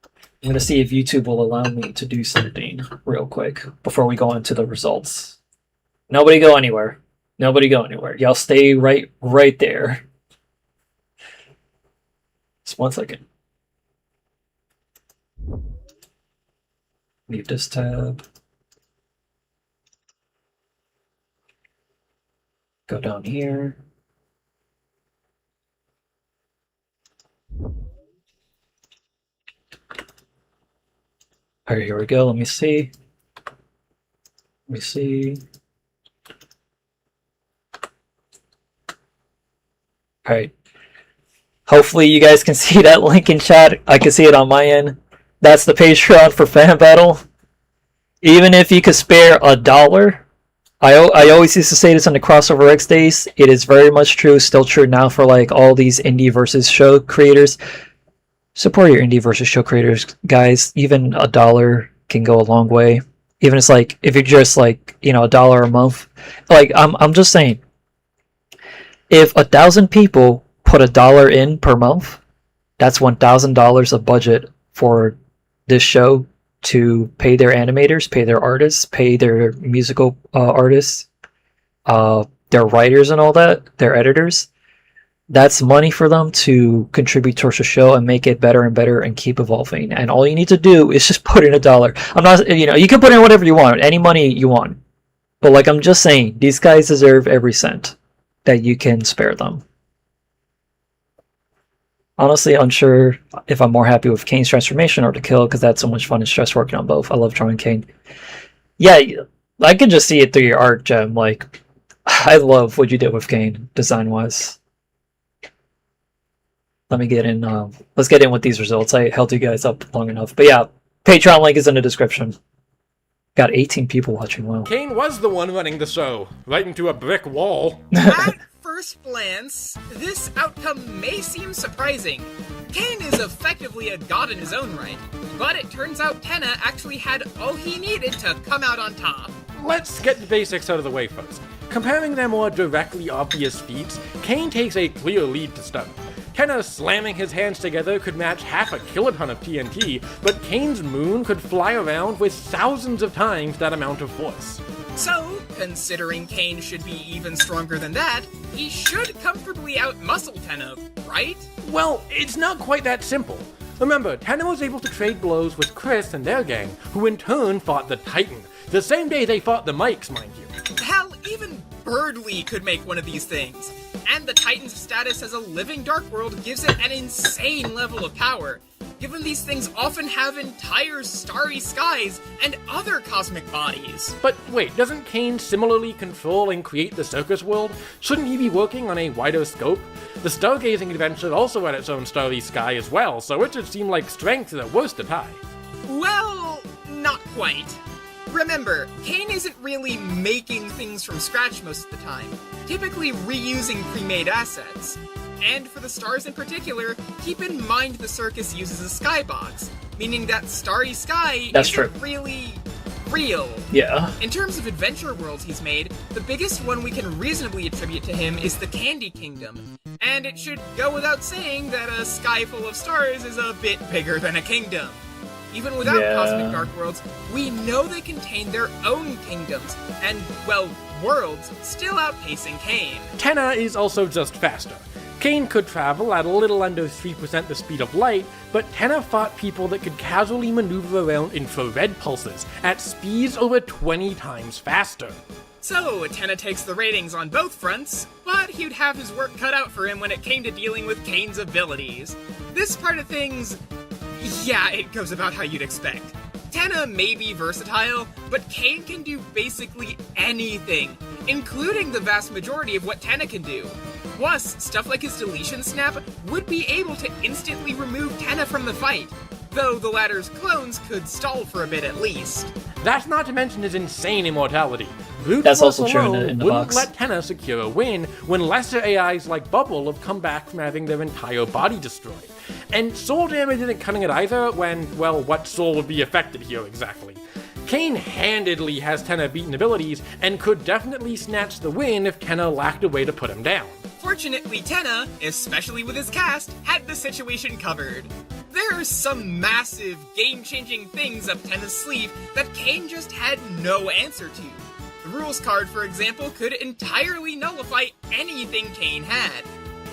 Speaker 1: I'm going to see if YouTube will allow me to do something real quick before we go into the results. Nobody go anywhere. Nobody go anywhere. Y'all stay right there. Just 1 second. Leave this tab. Go down here. Alright, here we go. Let me see. Alright. Hopefully you guys can see that link in chat. I can see it on my end. That's the Patreon for Fan Battle. Even if you could spare $1, I always used to say this on the Crossover X days. It is very much true, still true now for like all these indie versus show creators. Support your indie versus show creators, guys. Even $1 can go a long way. Even it's like if you're just like, you know, $1 a month. Like I'm just saying, if 1,000 people put $1 in per month, that's $1,000 of budget for this show to pay their animators, pay their artists, pay their musical artists, their writers and all that, their editors. That's money for them to contribute towards the show and make it better and better and keep evolving. And all you need to do is just put in $1. I'm not, you know, you can put in whatever you want, any money you want. But like I'm just saying, these guys deserve every cent that you can spare them. Honestly, unsure if I'm more happy with Caine's transformation or the kill, because that's so much fun and stress working on both. I love drawing Caine. Yeah, I can just see it through your art, Gem. Like, I love what you did with Caine, design-wise. Let me get in. Let's get in with these results. I held you guys up long enough. But yeah, Patreon link is in the description. Got 18 people watching. Wow.
Speaker 3: Caine was the one running the show, right into a brick wall.
Speaker 2: At first glance, this outcome may seem surprising. Caine is effectively a god in his own right, but it turns out Tenna actually had all he needed to come out on top.
Speaker 3: Let's get the basics out of the way first. Comparing their more directly obvious feats, Caine takes a clear lead to start. Tenna slamming his hands together could match half a kiloton of TNT, but Caine's moon could fly around with thousands of times that amount of force.
Speaker 2: So, considering Caine should be even stronger than that, he should comfortably outmuscle Tenna, right?
Speaker 3: Well, it's not quite that simple. Remember, Tenna was able to trade blows with Chris and their gang, who in turn fought the Titan, the same day they fought the Mikes, mind you.
Speaker 2: Hell, even Birdly could make one of these things. And the Titan's status as a living Dark World gives it an insane level of power, given these things often have entire starry skies and other cosmic bodies.
Speaker 3: But wait, doesn't Caine similarly control and create the circus world? Shouldn't he be working on a wider scope? The stargazing adventure also had its own starry sky as well, so it should seem like strength at worst to tie.
Speaker 2: Well, not quite. Remember, Caine isn't really making things from scratch most of the time, typically reusing pre-made assets. And for the stars in particular, keep in mind the circus uses a skybox, meaning that starry sky isn't really real.
Speaker 1: Yeah.
Speaker 2: In terms of adventure worlds he's made, the biggest one we can reasonably attribute to him is the Candy Kingdom. And it should go without saying that a sky full of stars is a bit bigger than a kingdom. Even without cosmic dark worlds, we know they contain their own kingdoms, and, well, worlds still outpacing Caine.
Speaker 3: Tenna is also just faster. Caine could travel at a little under 3% the speed of light, but Tenna fought people that could casually maneuver around infrared pulses at speeds over 20 times faster.
Speaker 2: So, Tenna takes the ratings on both fronts, but he'd have his work cut out for him when it came to dealing with Caine's abilities. This part of things, yeah, it goes about how you'd expect. Tenna may be versatile, but Caine can do basically anything, including the vast majority of what Tenna can do. Plus, stuff like his deletion snap would be able to instantly remove Tenna from the fight, though the latter's clones could stall for a bit at least.
Speaker 3: That's not to mention his insane immortality. Brute
Speaker 1: That's
Speaker 3: force
Speaker 1: also true
Speaker 3: alone
Speaker 1: in the
Speaker 3: wouldn't
Speaker 1: box.
Speaker 3: let Tenna secure a win when lesser AIs like Bubble have come back from having their entire body destroyed. And soul damage isn't cutting it either when, well, what soul would be affected here exactly? Caine handedly has Tenna beaten abilities and could definitely snatch the win if Tenna lacked a way to put him down.
Speaker 2: Fortunately, Tenna, especially with his cast, had the situation covered. There are some massive, game-changing things up Tenna's sleeve that Caine just had no answer to. The rules card, for example, could entirely nullify anything Caine had.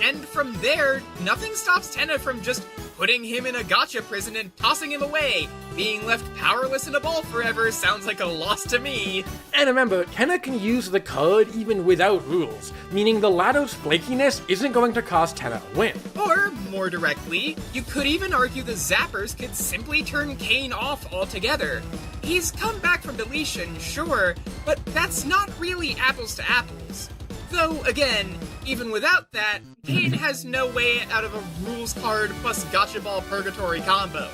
Speaker 2: And from there, nothing stops Tenna from just putting him in a gotcha prison and tossing him away. Being left powerless in a ball forever sounds like a loss to me.
Speaker 3: And remember, Tenna can use the card even without rules, meaning the ladder's flakiness isn't going to cost Tenna a win.
Speaker 2: Or, more directly, you could even argue the zappers could simply turn Caine off altogether. He's come back from deletion, sure, but that's not really apples to apples. Though, again, even without that, Caine has no way out of a rules card plus gotcha ball purgatory combo.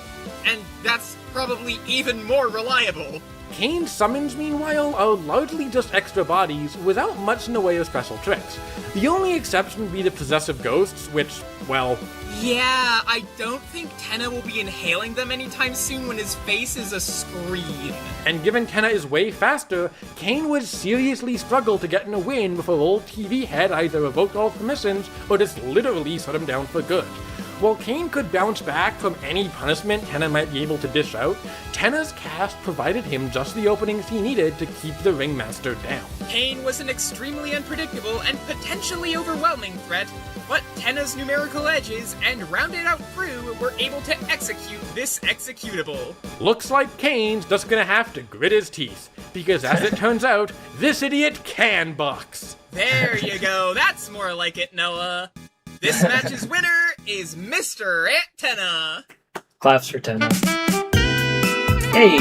Speaker 2: And that's probably even more reliable.
Speaker 3: Caine's summons, meanwhile, are largely just extra bodies without much in the way of special tricks. The only exception would be the possessive ghosts, which, well...
Speaker 2: Yeah, I don't think Tenna will be inhaling them anytime soon when his face is a screen.
Speaker 3: And given Tenna is way faster, Caine would seriously struggle to get in a win before old TV had either revoked all permissions or just literally shut him down for good. While Caine could bounce back from any punishment Tenna might be able to dish out, Tenna's cast provided him just the openings he needed to keep the Ringmaster down.
Speaker 2: Caine was an extremely unpredictable and potentially overwhelming threat, but Tenna's numerical edges and rounded out crew were able to execute this executable.
Speaker 3: Looks like Caine's just gonna have to grit his teeth, because as it turns out, this idiot can box.
Speaker 2: There you go, that's more like it, Noah. This match's winner is Mr. Tenna.
Speaker 1: Claps for Tenna. Hey!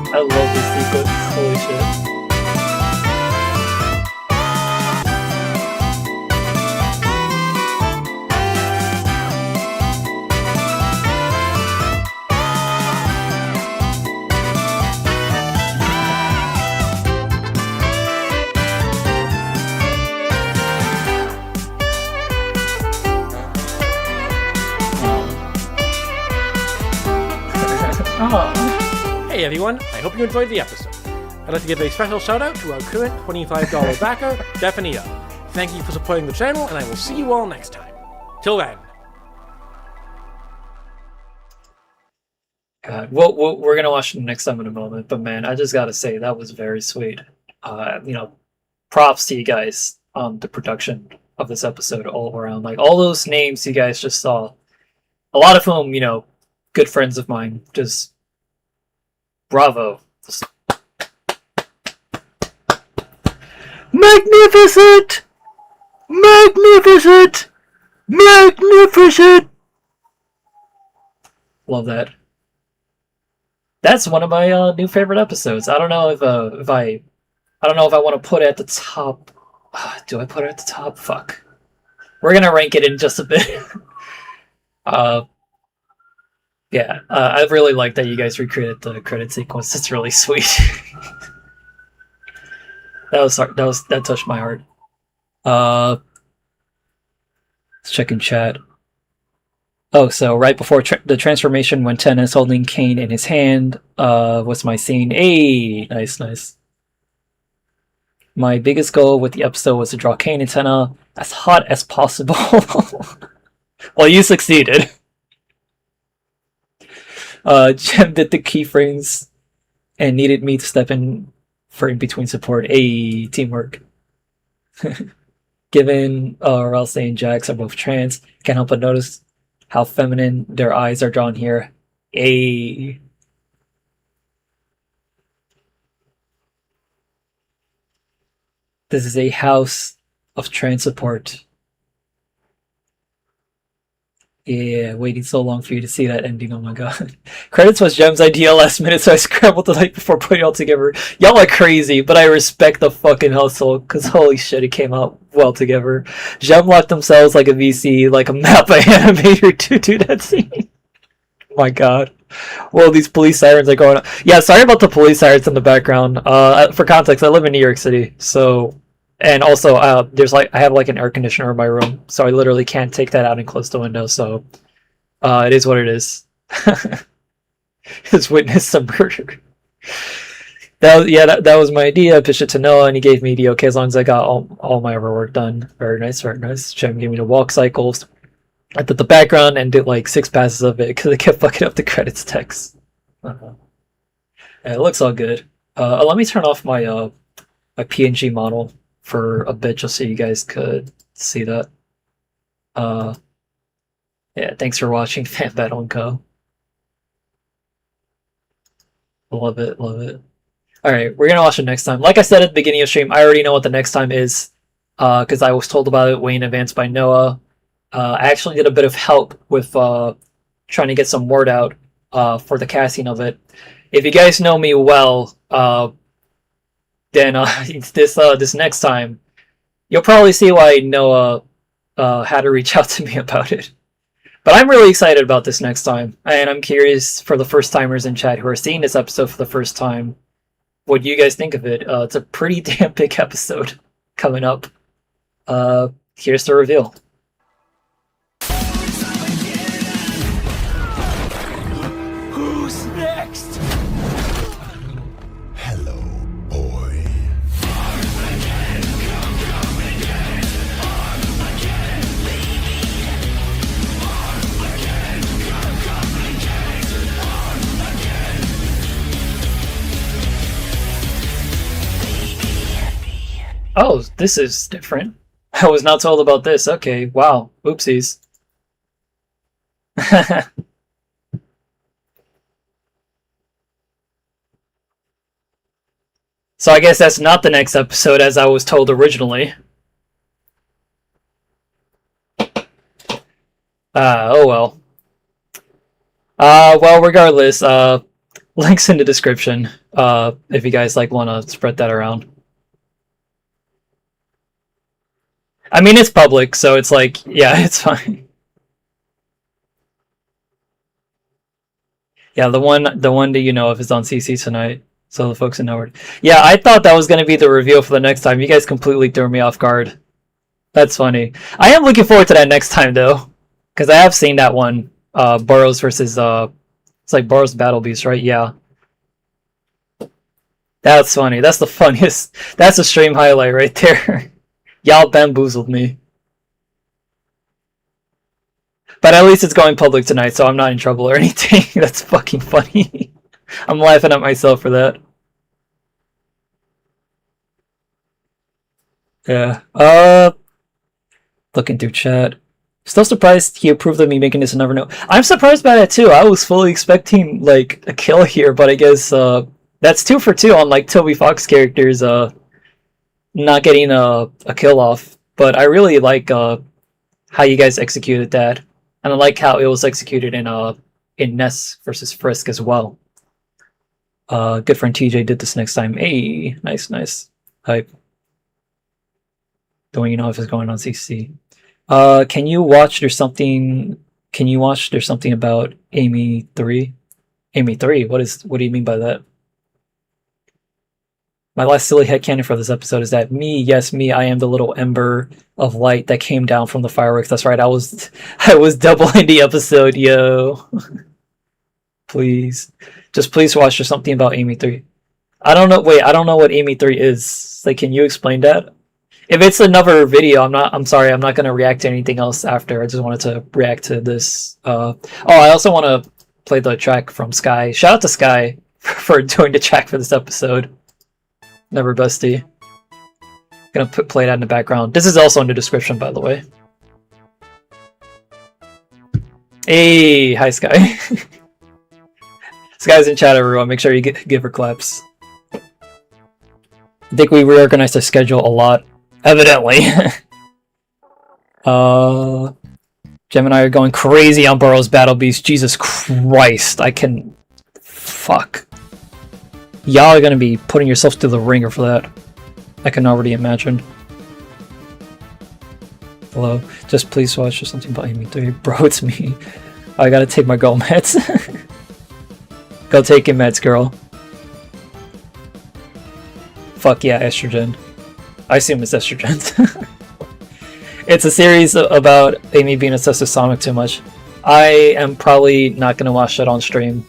Speaker 1: I love this sequence. Holy shit.
Speaker 3: Hey everyone, I hope you enjoyed the episode. I'd like to give a special shout out to our current $25 backer, Stephanie O. Thank you for supporting the channel, and I will see you all next time. Till then.
Speaker 1: God, we're gonna watch the next time in a moment, but man, I just gotta say that was very sweet. Props to you guys on the production of this episode all around. Like all those names you guys just saw, a lot of whom, good friends of mine. Just bravo. Magnificent! Magnificent! Magnificent! Love that. That's one of my new favorite episodes. I don't know if I want to put it at the top. Do I put it at the top? Fuck. We're gonna rank it in just a bit. Yeah, I really like that you guys recreated the credit sequence. It's really sweet. that touched my heart. Let's check in chat. Oh, so right before the transformation, when Tenna is holding Caine in his hand, was my scene. Hey, nice. My biggest goal with the episode was to draw Caine and Tenna as hot as possible. Well, you succeeded. Jem did the keyframes and needed me to step in for in-between support. Teamwork. Given Ralsei and Jax are both trans, can't help but notice how feminine their eyes are drawn here. A. This is a house of transport. Yeah, waiting so long for you to see that ending. Oh my god. Credits was Gem's idea last minute, so I scrambled the night before putting it all together. Y'all are crazy, but I respect the fucking hustle, because holy shit, it came out well together. Gem locked themselves like a VC, like a Mappa animator to do that scene. Oh my god. Well, these police sirens are going on. Yeah, sorry about the police sirens in the background. For context, I live in New York City, so... And also, there's like I have like an air conditioner in my room, so I literally can't take that out and close the window. So, it is what it is. Has witnessed some murder. That was my idea. I pitched it to Noah, and he gave me the okay as long as I got all my other work done. Very nice, very nice. Shem gave me the walk cycles. I did the background and did like 6 passes of it because I kept fucking up the credits text. Yeah, it looks all good. Let me turn off my my PNG model for a bit just so you guys could see that. Yeah, thanks for watching Fan Battle and Co. Love it, love it. Alright, we're gonna watch it next time. Like I said at the beginning of stream, I already know what the next time is, because I was told about it way in advance by Noah. I actually did a bit of help with trying to get some word out for the casting of it. If you guys know me well, then this next time, you'll probably see why Noah had to reach out to me about it. But I'm really excited about this next time, and I'm curious for the first timers in chat who are seeing this episode for the first time, what you guys think of it. It's a pretty damn big episode coming up. Here's the reveal.
Speaker 4: Who's next? Hello, boy.
Speaker 1: Oh, this is different. I was not told about this. Okay, wow. Oopsies. So I guess that's not the next episode as I was told originally. Oh well. Well, regardless, links in the description, if you guys like want to spread that around. I mean, it's public, so it's like, yeah, it's fine. Yeah, the one that you know of is on CC tonight, so the folks in Howard. Yeah, I thought that was going to be the reveal for the next time. You guys completely threw me off guard. That's funny. I am looking forward to that next time, though, because I have seen that one, Burrows versus, it's like Burrows Battle Beast, right? Yeah. That's funny. That's the funniest. That's a stream highlight right there. Y'all bamboozled me. But at least it's going public tonight, so I'm not in trouble or anything. That's fucking funny. I'm laughing at myself for that. Yeah. Looking through chat. Still surprised he approved of me making this another note. I'm surprised by that too. I was fully expecting like a kill here, but I guess that's 2 for 2 on like Toby Fox characters not getting a kill off. But I really like how you guys executed that. And I like how it was executed in Ness versus Frisk as well. Good friend TJ did this next time. Hey, nice. Hype. Don't you know if it's going on CC? Can you watch There's Something About Amy 3? Amy 3? What do you mean by that? My last silly headcanon for this episode is that yes, I am the little ember of light that came down from the fireworks. That's right, I was doubling the episode, yo. Please. Just please watch There's Something About Amy 3. I don't know what Amy 3 is. Like, can you explain that? If it's another video, I'm sorry, I'm not gonna react to anything else after. I just wanted to react to this. I also want to play the track from Sky. Shout out to Sky for doing the track for this episode. Never bestie. Gonna play that in the background. This is also in the description, by the way. Hey, hi Sky. Sky's in chat, everyone. Make sure you give her claps. I think we reorganized our schedule a lot, evidently. Gemini are going crazy on Burrow's Battle Beast. Jesus Christ, I can... Fuck. Y'all are gonna be putting yourselves through the ringer for that. I can already imagine. Hello, just please watch or something about Amy 3. Bro, it's me. I gotta take my girl meds. Go take your meds, girl. Fuck yeah, estrogen. I assume it's estrogen. It's a series about Amy being obsessed with Sonic too much. I am probably not gonna watch that on stream.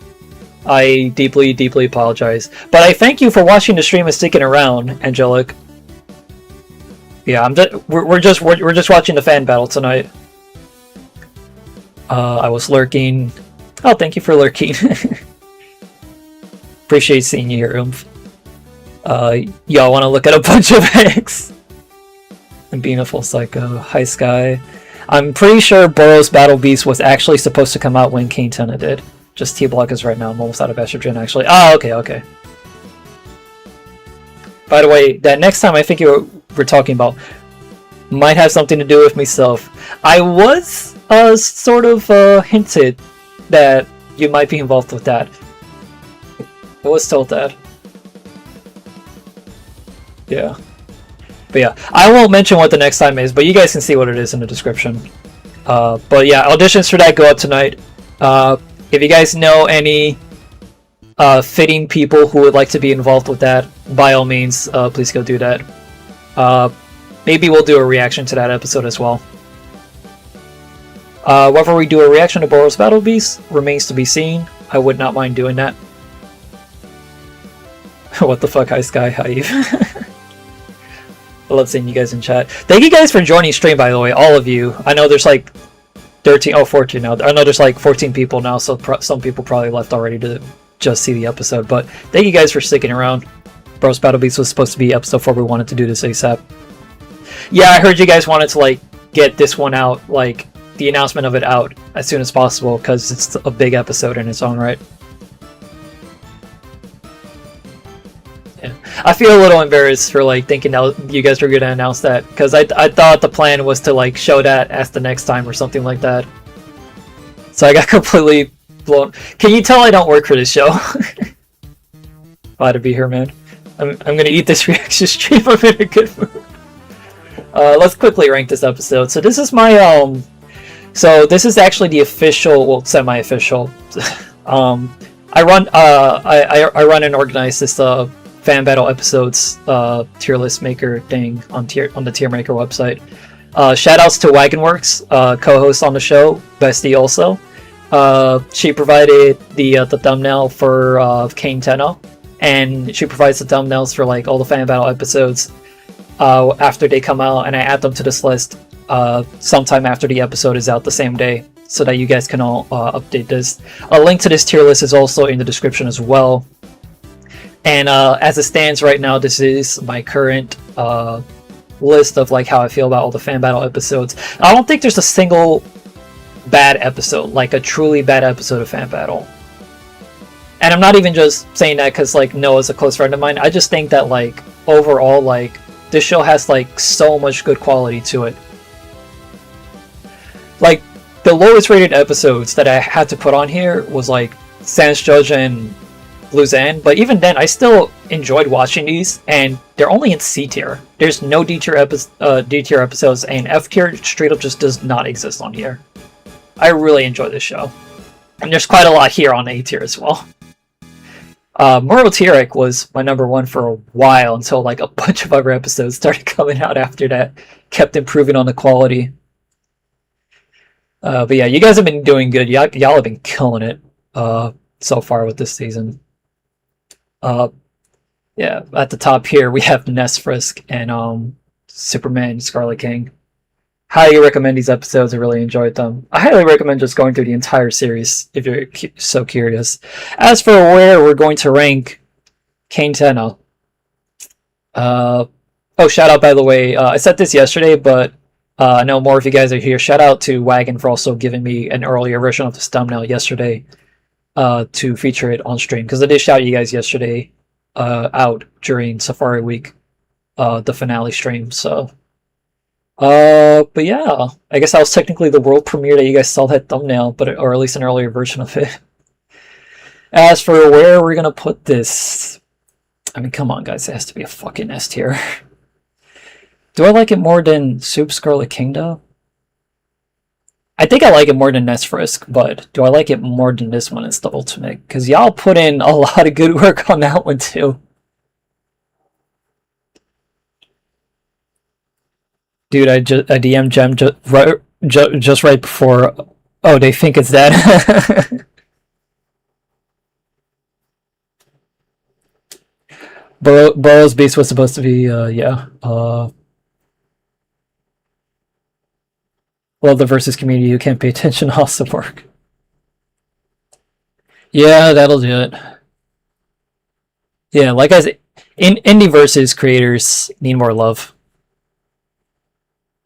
Speaker 1: I deeply, deeply apologize. But I thank you for watching the stream and sticking around, Angelic. Yeah, we're just watching the fan battle tonight. I was lurking. Oh, thank you for lurking. Appreciate seeing you here, Oomph. Y'all want to look at a bunch of eggs? And being a full psycho. Hi, Sky. I'm pretty sure Burrow's Battle Beast was actually supposed to come out when Caine Tenna did. Just T-Block is right now. I'm almost out of estrogen, actually. Oh, okay. By the way, that next time I think we're talking about might have something to do with myself. I was sort of hinted that you might be involved with that. I was told that. Yeah. But yeah, I won't mention what the next time is, but you guys can see what it is in the description. But yeah, auditions for that go up tonight. If you guys know any fitting people who would like to be involved with that, by all means, please go do that. Maybe we'll do a reaction to that episode as well. Whether we do a reaction to Burrow's Battle Beast remains to be seen. I would not mind doing that. What the fuck, hi Sky, hi Eve. I love seeing you guys in chat. Thank you guys for joining stream, by the way, all of you. I know there's like 14 now. I know there's like 14 people now, so some people probably left already to just see the episode. But thank you guys for sticking around. Burrow's Battle Beast was supposed to be episode 4. We wanted to do this ASAP. Yeah, I heard you guys wanted to like get this one out, like the announcement of it out as soon as possible, because it's a big episode in its own right. Yeah. I feel a little embarrassed for like thinking that you guys were going to announce that, because I thought the plan was to like show that as the next time or something like that. So I got completely blown. Can you tell I don't work for this show? Glad to be here, man. I'm going to eat this reaction stream. I'm in a good mood. Let's quickly rank this episode. So this is my so this is actually the official, well, semi-official. I run and organize this fan battle episodes tier list maker thing on the tier maker website. Shout outs to Wagonworks, co-host on the show, bestie also. She provided the thumbnail for Caine Tenna, and she provides the thumbnails for like all the fan battle episodes after they come out, and I add them to this list sometime after the episode is out the same day, so that you guys can all update this. A link to this tier list is also in the description as well. And as it stands right now, this is my current list of like how I feel about all the fan battle episodes. I don't think there's a single bad episode, like a truly bad episode of fan battle. And I'm not even just saying that because like Noah's a close friend of mine. I just think that like overall, like this show has like so much good quality to it. Like the lowest rated episodes that I had to put on here was like Sans Judge and Luzanne, but even then I still enjoyed watching these, and they're only in C tier. There's no D tier episodes, and F tier straight up just does not exist on here. I really enjoy this show, and there's quite a lot here on A tier as well. Muro Tierek was my number one for a while until like a bunch of other episodes started coming out after that, kept improving on the quality. But yeah, you guys have been doing good. Y'all have been killing it so far with this season. Yeah, at the top here we have Ness Frisk and Superman Scarlet King. Highly recommend these episodes. I really enjoyed them. I highly recommend just going through the entire series if you're so curious. As for where we're going to rank Caine Tenna, oh, shout out by the way. I said this yesterday, but I know more of you guys are here. Shout out to Wagon for also giving me an earlier version of this thumbnail yesterday to feature it on stream, because I did shout you guys yesterday out during Safari Week, the finale stream. So, but yeah, I guess that was technically the world premiere that you guys saw that thumbnail, or at least an earlier version of it. As for where we're gonna put this, I mean, come on, guys, it has to be a fucking S tier. Do I like it more than Soup Scarlet Kingdom? I think I like it more than Nest Frisk, but do I like it more than this one? It's the Ultimate, because y'all put in a lot of good work on that one too. Dude, I DM'd Gem just right before. Oh, they think it's that. Burrow's Beast was supposed to be, yeah. Love the versus community. You can't pay attention to awesome work. Yeah, that'll do it. Yeah, like I said, indie versus creators need more love.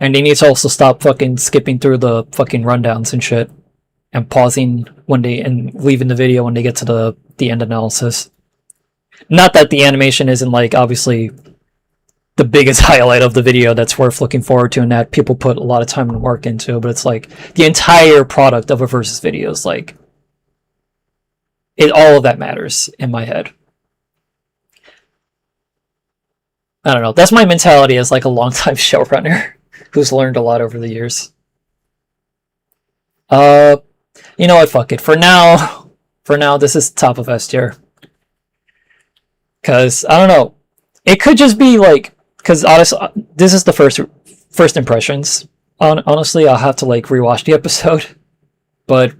Speaker 1: And they need to also stop fucking skipping through the fucking rundowns and shit. And pausing and leaving the video when they get to the end analysis. Not that the animation isn't, like, obviously the biggest highlight of the video that's worth looking forward to and that people put a lot of time and work into, but it's like the entire product of a versus video is like all of that matters in my head. I don't know. That's my mentality as like a longtime showrunner who's learned a lot over the years. You know what? Fuck it. For now, this is top of S tier. Cause I don't know. It could just be like, because honestly, this is the first impressions. Honestly, I'll have to like rewatch the episode. But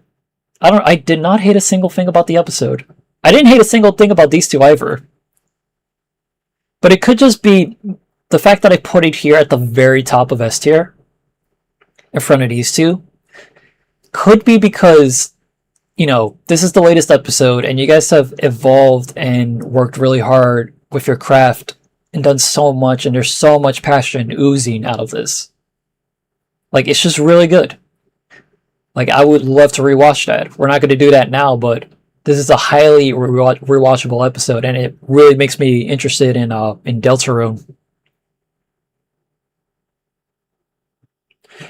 Speaker 1: I did not hate a single thing about the episode. I didn't hate a single thing about these two either. But it could just be the fact that I put it here at the very top of S tier, in front of these two, could be because, you know, this is the latest episode and you guys have evolved and worked really hard with your craft and done so much, and there's so much passion oozing out of this. Like, it's just really good. Like, I would love to rewatch that. We're not going to do that now, but this is a highly rewatchable episode, and it really makes me interested in Deltarune.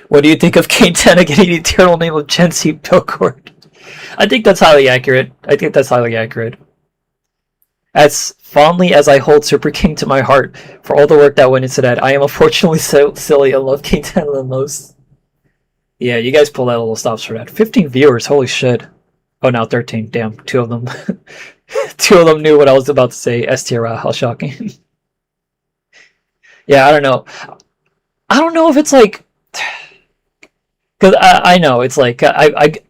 Speaker 1: What do you think of Caine Tenna getting the eternal name of Gensi Pilcord? I think that's highly accurate. As fondly as I hold Super King to my heart for all the work that went into that, I am unfortunately so silly. I love Caine Tenna the most. Yeah, you guys pulled out little stops for that. 15 viewers, holy shit. Oh, now 13. Damn, two of them. Two of them knew what I was about to say. S tier, how shocking. Yeah, I don't know. I don't know if it's like... Because I know, it's like... I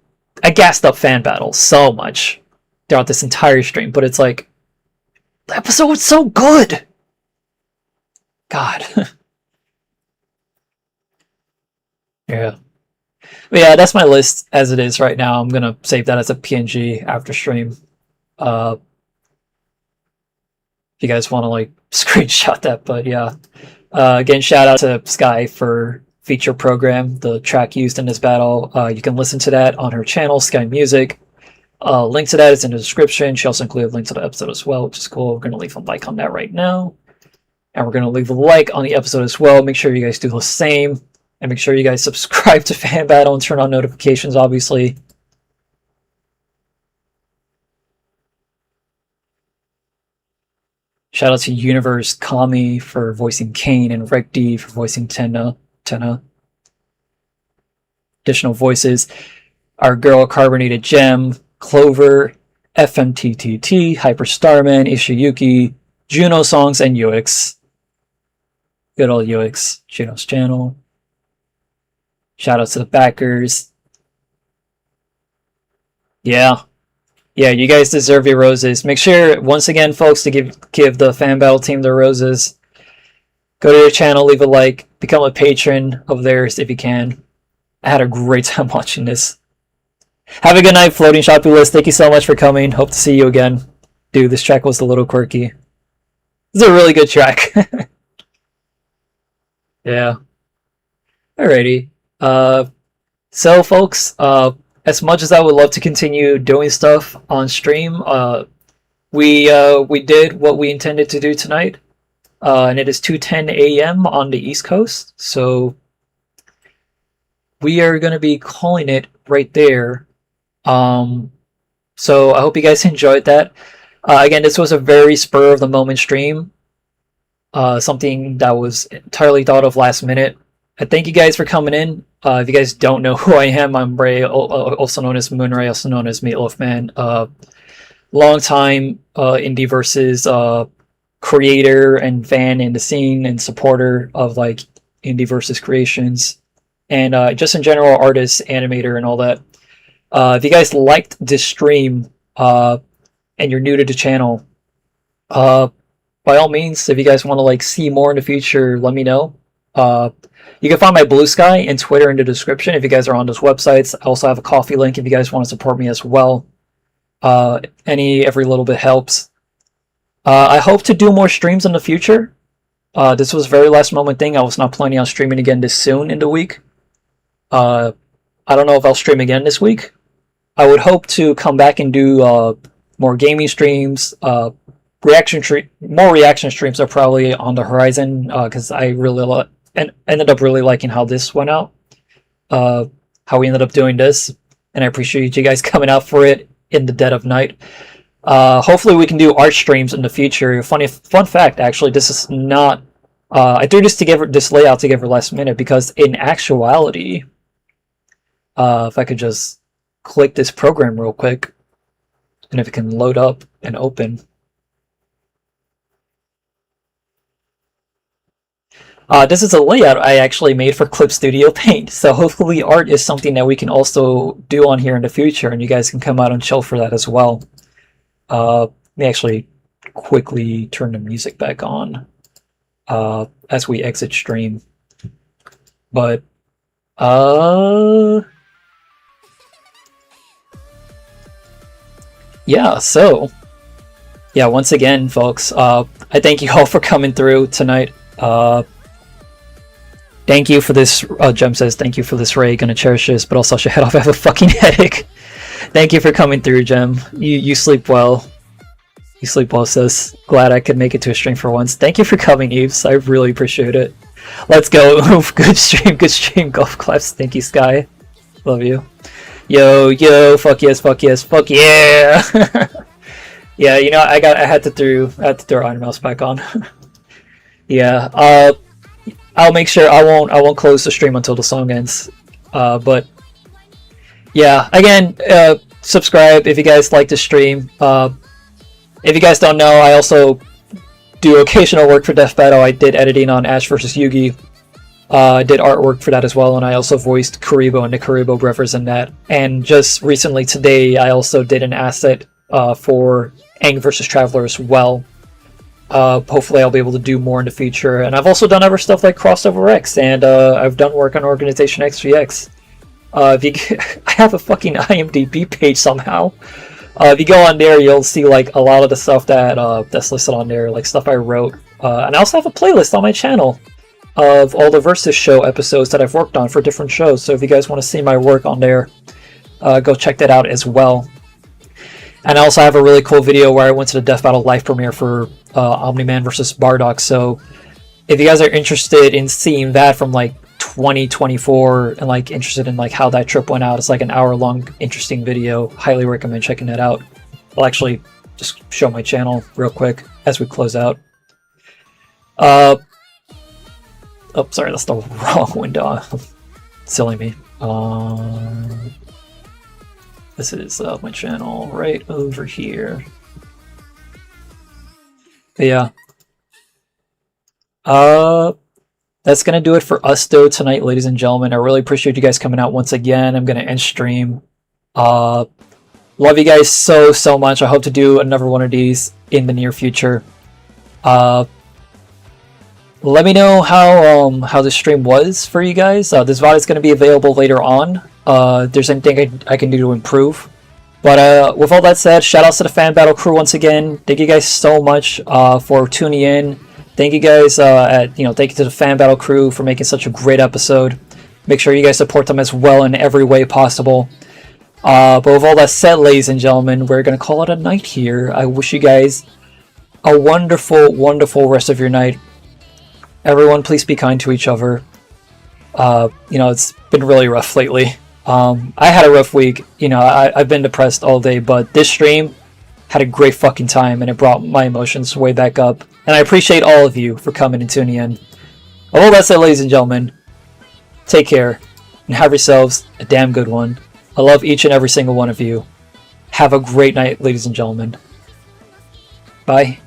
Speaker 1: gassed up fan battles so much throughout this entire stream, but it's like... The episode was so good! God. Yeah. But yeah, that's my list as it is right now. I'm gonna save that as a PNG after stream. If you guys want to like screenshot that, but yeah. Again, shout out to Sky for feature program, the track used in this battle. You can listen to that on her channel, Sky Music. Link to that is in the description. She also included a link to the episode as well, which is cool. We're gonna leave a like on that right now. And we're gonna leave a like on the episode as well. Make sure you guys do the same. And make sure you guys subscribe to Fan Battle and turn on notifications, obviously. Shout out to Universe Kami for voicing Caine and Rec D for voicing Tenna. Additional voices: our girl Carbonated Gem, Clover, FMTTT, Hyper Starman, Ishiyuki, Juno Songs, and UX. Good old UX, Juno's channel. Shout out to the backers. Yeah, you guys deserve your roses. Make sure, once again, folks, to give the Fan Battle team their roses. Go to their channel, leave a like, become a patron of theirs if you can. I had a great time watching this. Have a good night, Floating Shoppy List. Thank you so much for coming. Hope to see you again. Dude, this track was a little quirky. This is a really good track. Yeah. Alrighty. So folks, as much as I would love to continue doing stuff on stream, we did what we intended to do tonight, and it is 2:10 a.m. on the East Coast. So we are going to be calling it right there. So I hope you guys enjoyed that. Again, this was a very spur of the moment stream. Something that was entirely thought of last minute. I thank you guys for coming in. If you guys don't know who I am, I'm Ray, also known as Moonray, also known as Meatloaf Man. Long time indie versus creator and fan in the scene and supporter of like indie versus creations, and just in general artist, animator, and all that. If you guys liked this stream and you're new to the channel, by all means, if you guys want to like see more in the future, let me know. You can find my Blue Sky and Twitter in the description if you guys are on those websites. I also have a coffee link if you guys want to support me as well. Every little bit helps. I hope to do more streams in the future. This was a very last moment thing. I was not planning on streaming again this soon in the week. I don't know if I'll stream again this week. I would hope to come back and do more gaming streams. More reaction streams are probably on the horizon because I really ended up really liking how this went out. How we ended up doing this, and I appreciate you guys coming out for it in the dead of night. Hopefully we can do art streams in the future. Fun fact, actually, this is not. I threw this layout together last minute because in actuality, if I could just click this program real quick, and if it can load up and open. This is a layout I actually made for Clip Studio Paint, so hopefully art is something that we can also do on here in the future, and you guys can come out and chill for that as well. Let me actually quickly turn the music back on as we exit stream. But, yeah, so, yeah, once again, folks, I thank you all for coming through tonight. Thank you for this, Jem says, thank you for this, Ray, gonna cherish this, but also should head off, I have a fucking headache. Thank you for coming through, Jem. You sleep well. You sleep well, sis. Glad I could make it to a stream for once. Thank you for coming, Eves. I really appreciate it. Let's go. Good stream, golf claps. Thank you, Sky. Love you. Yo, fuck yes, fuck yeah! Yeah, you know, I had to throw Iron Mouse back on. Yeah, I'll make sure I won't close the stream until the song ends. But yeah, again, subscribe if you guys like the stream. If you guys don't know, I also do occasional work for Death Battle. I did editing on Ash vs. Yugi. I did artwork for that as well, and I also voiced Kuribo and the Kuribo brothers in that. And just recently today, I also did an asset for Aang vs. Traveler as well. Hopefully I'll be able to do more in the future. And I've also done other stuff like Crossover X, and I've done work on Organization XGX. I have a fucking IMDb page somehow. If you go on there, you'll see like a lot of the stuff that's listed on there, like stuff I wrote. And I also have a playlist on my channel of all the Versus Show episodes that I've worked on for different shows. So if you guys want to see my work on there, go check that out as well. And I also have a really cool video where I went to the Death Battle live premiere for Omni-Man vs. Bardock. So if you guys are interested in seeing that from like 2024 and like interested in like how that trip went out, it's like an hour-long interesting video. Highly recommend checking that out. I'll actually just show my channel real quick as we close out. Oh, sorry, that's the wrong window. Silly me. This is my channel right over here. But yeah. That's gonna do it for us though tonight, ladies and gentlemen. I really appreciate you guys coming out once again. I'm gonna end stream. Love you guys so much. I hope to do another one of these in the near future. Let me know how the stream was for you guys. This VOD is going to be available later on. If there's anything I can do to improve. But with all that said, shout outs to the Fan Battle crew once again. Thank you guys so much for tuning in. Thank you guys, thank you to the Fan Battle crew for making such a great episode. Make sure you guys support them as well in every way possible. But with all that said, ladies and gentlemen, we're going to call it a night here. I wish you guys a wonderful, wonderful rest of your night. Everyone, please be kind to each other. It's been really rough lately. I had a rough week. I've been depressed all day, but this stream had a great fucking time, and it brought my emotions way back up. And I appreciate all of you for coming and tuning in. With all that said, ladies and gentlemen, take care, and have yourselves a damn good one. I love each and every single one of you. Have a great night, ladies and gentlemen. Bye.